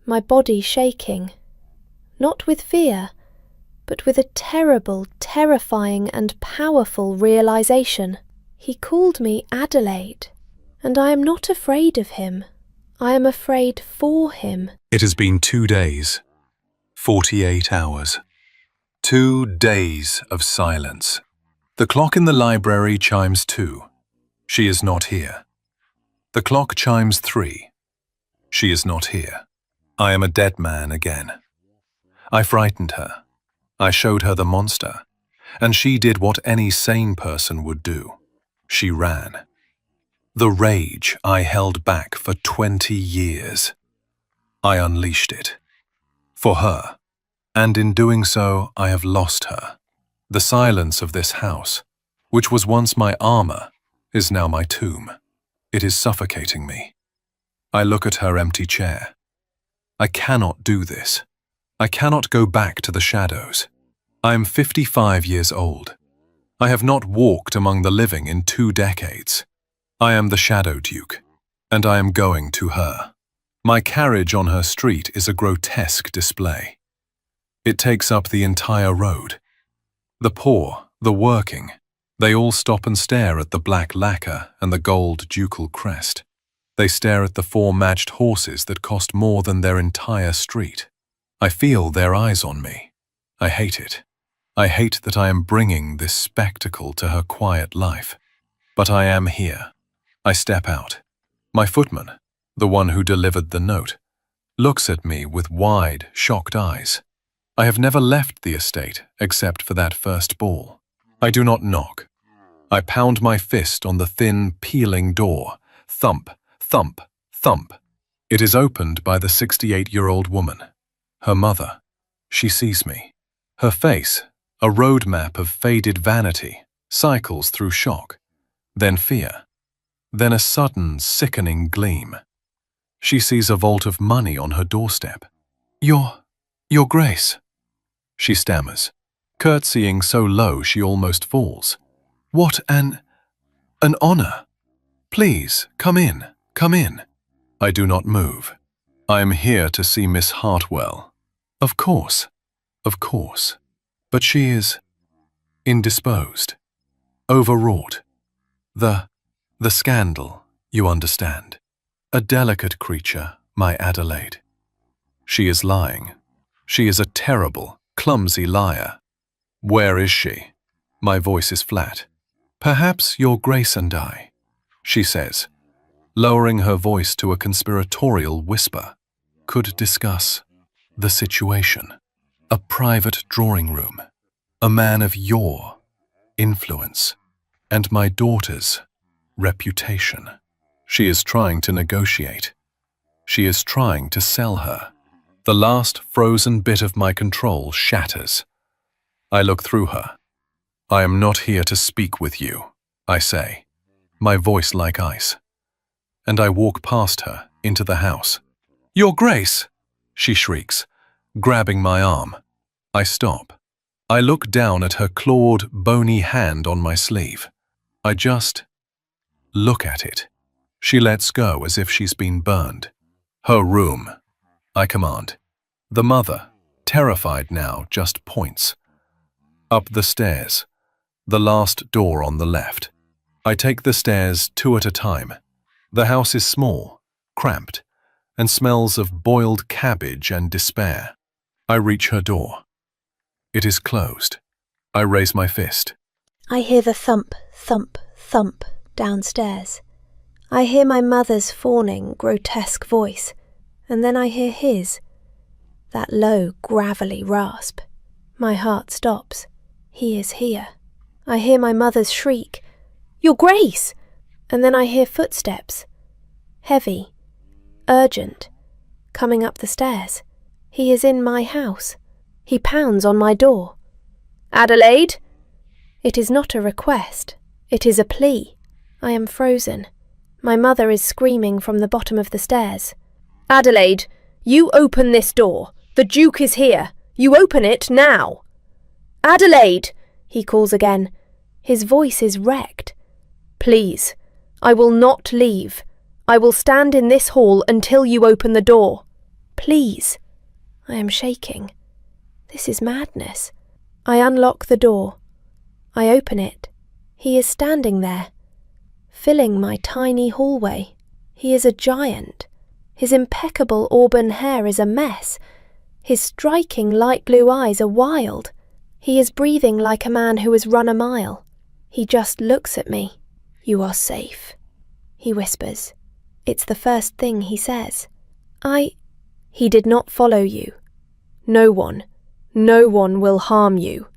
my body shaking, not with fear, but with a terrible, terrifying and powerful realization. He called me Adelaide, and I am not afraid of him. I am afraid for him. It has been 2 days, 48 hours. 2 days of silence. The clock in the library chimes 2. She is not here. The clock chimes 3. She is not here. I am a dead man again. I frightened her. I showed her the monster, and she did what any sane person would do. She ran. The rage I held back for 20 years. I unleashed it. For her. And in doing so, I have lost her. The silence of this house, which was once my armor, is now my tomb. It is suffocating me. I look at her empty chair. I cannot do this. I cannot go back to the shadows. I am 55 years old. I have not walked among the living in 2 decades. I am the Shadow Duke, and I am going to her. My carriage on her street is a grotesque display. It takes up the entire road. The poor, the working, they all stop and stare at the black lacquer and the gold ducal crest. They stare at the 4 matched horses that cost more than their entire street. I feel their eyes on me. I hate it. I hate that I am bringing this spectacle to her quiet life. But I am here. I step out. My footman, the one who delivered the note, looks at me with wide, shocked eyes. I have never left the estate except for that first ball. I do not knock. I pound my fist on the thin, peeling door. Thump, thump, thump. It is opened by the 68-year-old woman. Her mother. She sees me. Her face, a roadmap of faded vanity, cycles through shock, then fear, then a sudden, sickening gleam. She sees a vault of money on her doorstep. Your Grace, she stammers, curtsying so low she almost falls. What an honor! Please, come in, come in. I do not move. I am here to see Miss Hartwell. Of course. But she is indisposed, overwrought. The scandal, You understand. A delicate creature, my Adelaide. She is lying. She is a terrible, clumsy liar. Where is she? My voice is flat. Perhaps your Grace and I, she says, lowering her voice to a conspiratorial whisper, could discuss the situation. A private drawing room. A man of your influence and my daughter's reputation. She is trying to negotiate. She is trying to sell her. The last frozen bit of my control shatters. I look through her. I am not here to speak with you, I say, my voice like ice. And I walk past her into the house. Your Grace, she shrieks, grabbing my arm. I stop. I look down at her clawed, bony hand on my sleeve. I just look at it. She lets go as if she's been burned. Her room, I command. The mother, terrified now, just points. Up the stairs. The last door on the left. I take the stairs 2 at a time. The house is small, cramped, and smells of boiled cabbage and despair. I reach her door. It is closed. I raise my fist. I hear the thump, thump, thump downstairs. I hear my mother's fawning, grotesque voice, and then I hear his, that low, gravelly rasp. My heart stops. He is here. I hear my mother's shriek, Your Grace! And then I hear footsteps, heavy, urgent, coming up the stairs. He is in my house. He pounds on my door. Adelaide! It is not a request. It is a plea. I am frozen. My mother is screaming from the bottom of the stairs. Adelaide, you open this door. The Duke is here. You open it now. Adelaide, he calls again. His voice is wrecked. Please, I will not leave. I will stand in this hall until you open the door. Please. I am shaking. This is madness. I unlock the door. I open it. He is standing there, filling my tiny hallway. He is a giant. His impeccable auburn hair is a mess. His striking light blue eyes are wild. He is breathing like a man who has run a mile. He just looks at me. You are safe, he whispers. It's the first thing he says. He did not follow you. No one will harm you.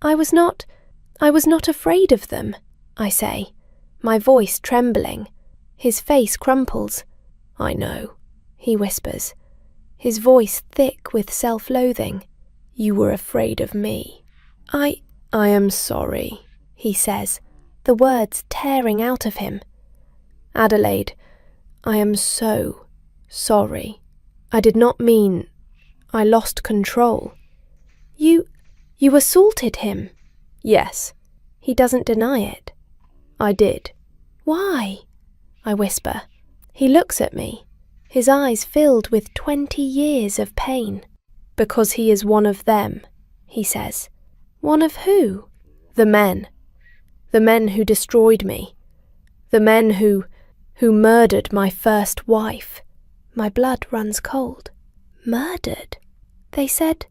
I was not afraid of them, I say, my voice trembling. His face crumples. I know, he whispers, his voice thick with self-loathing. You were afraid of me. I am sorry, he says, the words tearing out of him. Adelaide, I am so sorry. I did not mean... I lost control. You assaulted him. Yes. He doesn't deny it. I did. Why? I whisper. He looks at me, his eyes filled with 20 years of pain. Because he is one of them, he says. One of who? The men. The men who destroyed me. The men who murdered my first wife. My blood runs cold. Murdered? They said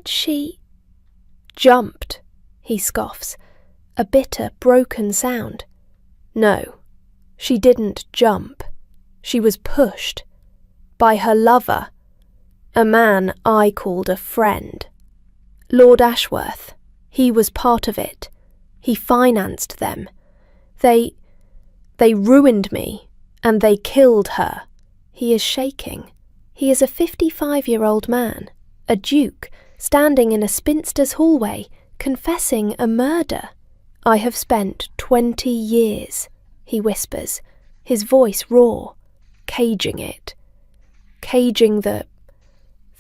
she... Jumped, he scoffs, a bitter, broken sound. No, she didn't jump. She was pushed. By her lover. A man I called a friend. Lord Ashworth. He was part of it. He financed them. They ruined me, and they killed her. He is shaking. He is a 55-year-old man, a duke, standing in a spinster's hallway, confessing a murder. I have spent 20 years, he whispers, his voice raw, caging it. Caging the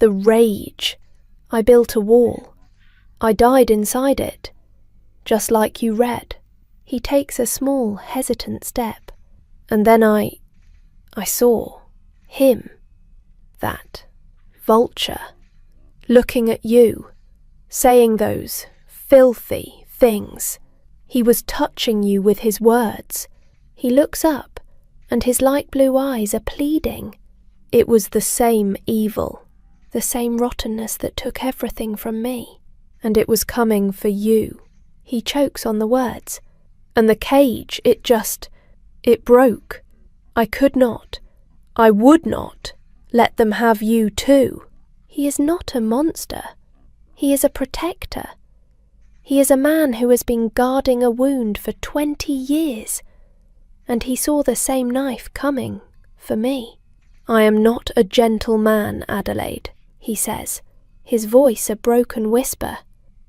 rage. I built a wall. I died inside it. Just like you read. He takes a small, hesitant step. And then I saw him, that vulture, looking at you, saying those filthy things. He was touching you with his words. He looks up, and his light blue eyes are pleading. It was the same evil, the same rottenness that took everything from me, and it was coming for you. He chokes on the words. And the cage, it broke. I could not, I would not, let them have you too. He is not a monster. He is a protector. He is a man who has been guarding a wound for 20 years, and he saw the same knife coming for me. I am not a gentle man, Adelaide, he says, his voice a broken whisper.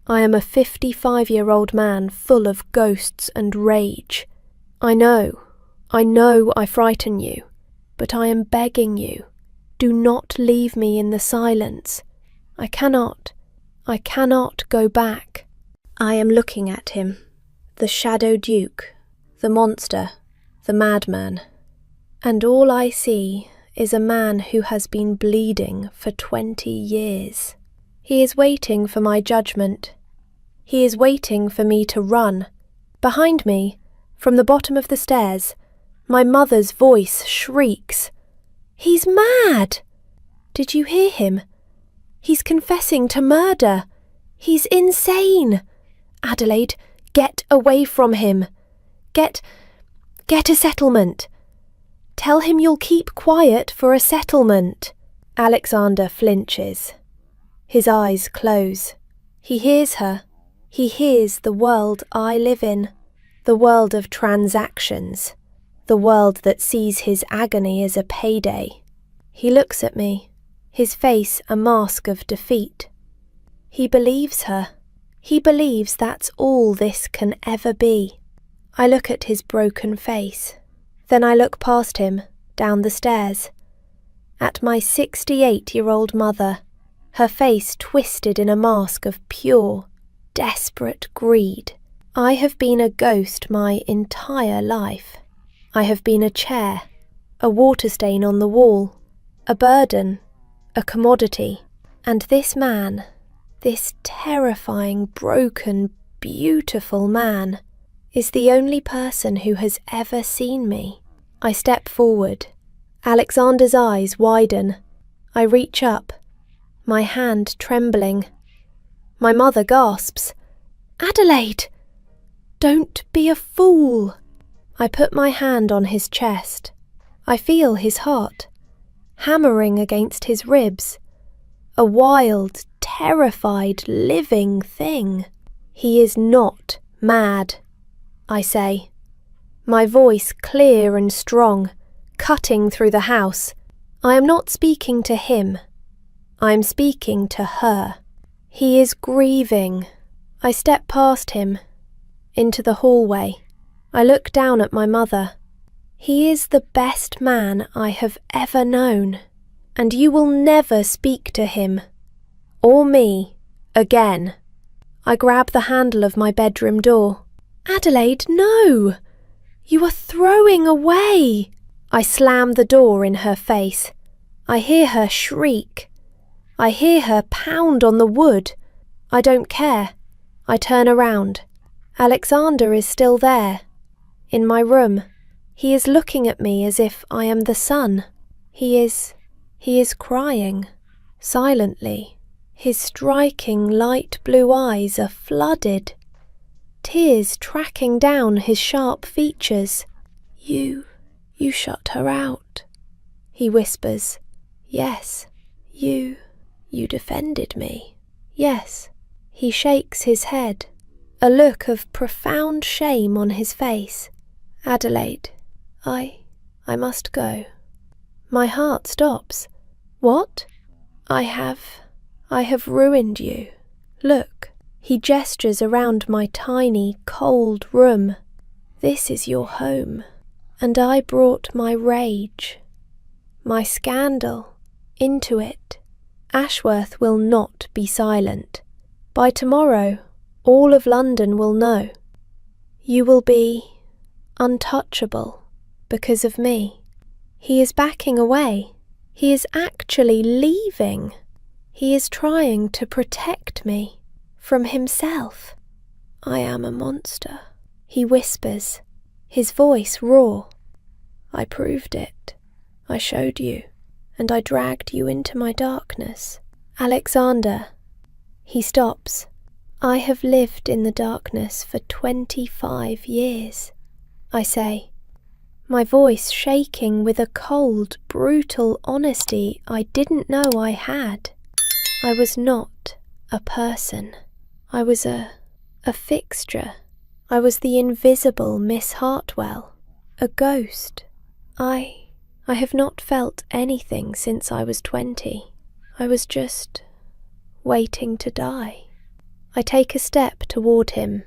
I am a 55-year-old man full of ghosts and rage. I know I frighten you, but I am begging you, do not leave me in the silence. I cannot go back. I am looking at him, the Shadow Duke, the monster, the madman, and all I see is a man who has been bleeding for 20 years. He is waiting for my judgment. He is waiting for me to run. Behind me, from the bottom of the stairs, my mother's voice shrieks. He's mad! Did you hear him? He's confessing to murder. He's insane. Adelaide, get away from him. Get a settlement. Tell him you'll keep quiet for a settlement. Alexander flinches. His eyes close. He hears her. He hears the world I live in, the world of transactions, the world that sees his agony as a payday. He looks at me, his face a mask of defeat. He believes her. He believes that's all this can ever be. I look at his broken face. Then I look past him, down the stairs, at my 68-year-old mother, her face twisted in a mask of pure, desperate greed. I have been a ghost my entire life. I have been a chair, a water stain on the wall, a burden, a commodity, and this man, this terrifying, broken, beautiful man, is the only person who has ever seen me. I step forward. Alexander's eyes widen. I reach up, my hand trembling. My mother gasps, "Adelaide! Don't be a fool!" I put my hand on his chest. I feel his heart, hammering against his ribs. A wild, terrified, living thing. He is not mad, I say, my voice clear and strong, cutting through the house. I am not speaking to him. I am speaking to her. He is grieving. I step past him, into the hallway. I look down at my mother. He is the best man I have ever known, and you will never speak to him, or me, again. I grab the handle of my bedroom door. Adelaide, no! You are throwing away! I slam the door in her face. I hear her shriek. I hear her pound on the wood. I don't care. I turn around. Alexander is still there, in my room. He is looking at me as if I am the sun. He is crying, silently. His striking light blue eyes are flooded, tears tracking down his sharp features. You shut her out, he whispers. Yes, you defended me. Yes. He shakes his head, a look of profound shame on his face. Adelaide, I must go. My heart stops. What? I have ruined you. Look, he gestures around my tiny, cold room. This is your home, and I brought my rage, my scandal, into it. Ashworth will not be silent. By tomorrow, all of London will know. You will be untouchable because of me. He is backing away. He is actually leaving. He is trying to protect me from himself. I am a monster, he whispers, his voice raw. I proved it. I showed you, and I dragged you into my darkness. Alexander. He stops. I have lived in the darkness for 25 years, I say, my voice shaking with a cold, brutal honesty I didn't know I had. I was not a person. I was a fixture. I was the invisible Miss Hartwell, a ghost. I have not felt anything since I was 20. I was just waiting to die. I take a step toward him.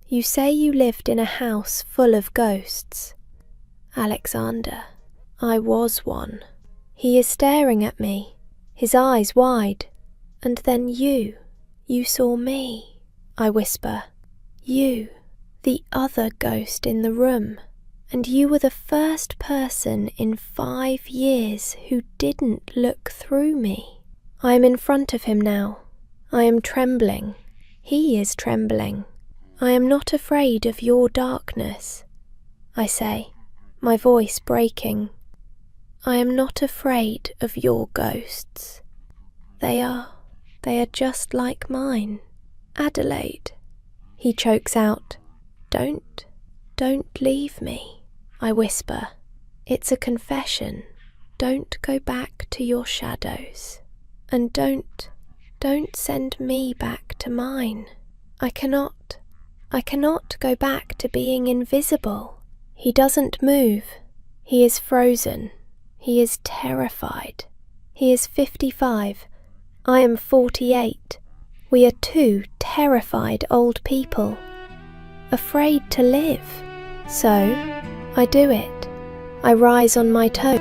You say you lived in a house full of ghosts. Alexander, I was one. He is staring at me, his eyes wide. And then you saw me, I whisper. You, the other ghost in the room. And you were the first person in 5 years who didn't look through me. I am in front of him now. I am trembling. He is trembling. I am not afraid of your darkness, I say, my voice breaking. I am not afraid of your ghosts. They are just like mine. Adelaide, he chokes out. Don't leave me, I whisper. It's a confession. Don't go back to your shadows. And don't send me back to mine. I cannot go back to being invisible. He doesn't move. He is frozen. He is terrified. He is 55. I am 48. We are two terrified old people, afraid to live. So, I do it. I rise on my toes.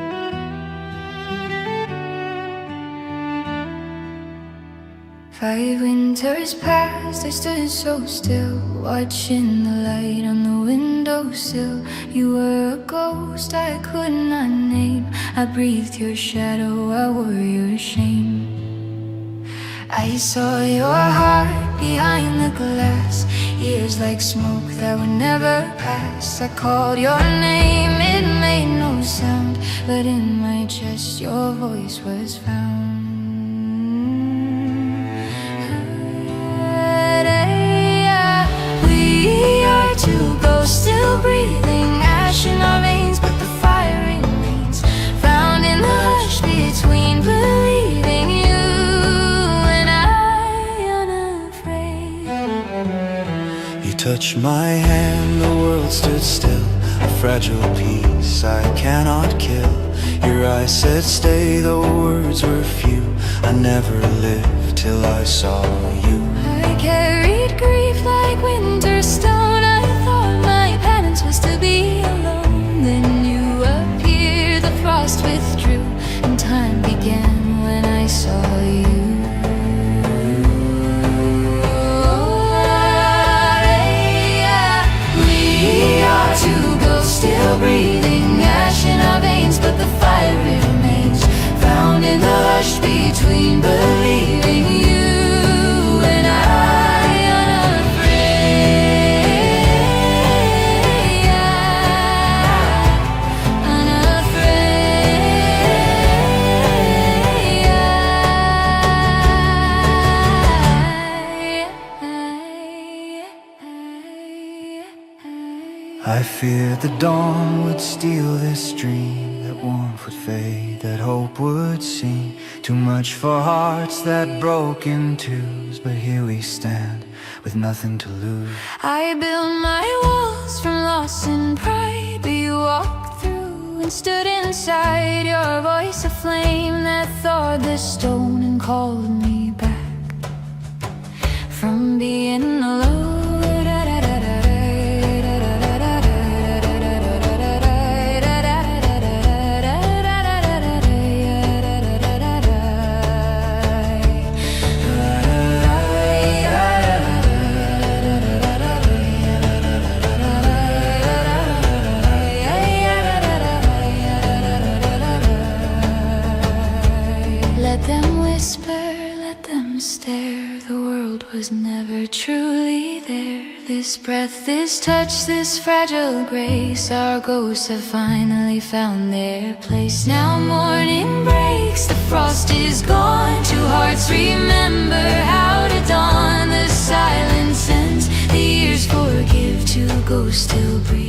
5 winters passed, I stood so still, watching the light on the windowsill. You were a ghost I could not name. I breathed your shadow, I wore your shame. I saw your heart behind the glass, years like smoke that would never pass. I called your name, it made no sound, but in my chest your voice was found. We are two ghosts still breathing, ash in our veins, but the fire remains. Found in the hush between believing you and I, unafraid. You touched my hand, the world stood still, a fragile piece I cannot kill. Your eyes said stay, though words were few. I never lived till I saw you. I carried grief like winter stone. I thought my penance was to be alone. Then you appeared, the frost withdrew, and time began when I saw you. We are two ghosts still breathing, ash in our veins, but the fire remains. Found in the hush between believing you and I, unafraid. I feared the dawn would steal this dream, that warmth would fade, that hope would seem too much for hearts that broke in twos. But here we stand, with nothing to lose. I built my walls from loss and pride, but you walked through and stood inside. Your voice a flame that thawed the stone and called me back from being alone. Let them whisper, let them stare. The world was never truly there. This breath, this touch, this fragile grace, our ghosts have finally found their place. Now morning breaks, the frost is gone. Two hearts remember how to dawn. The silence ends, the years forgive. Two ghosts still breathe.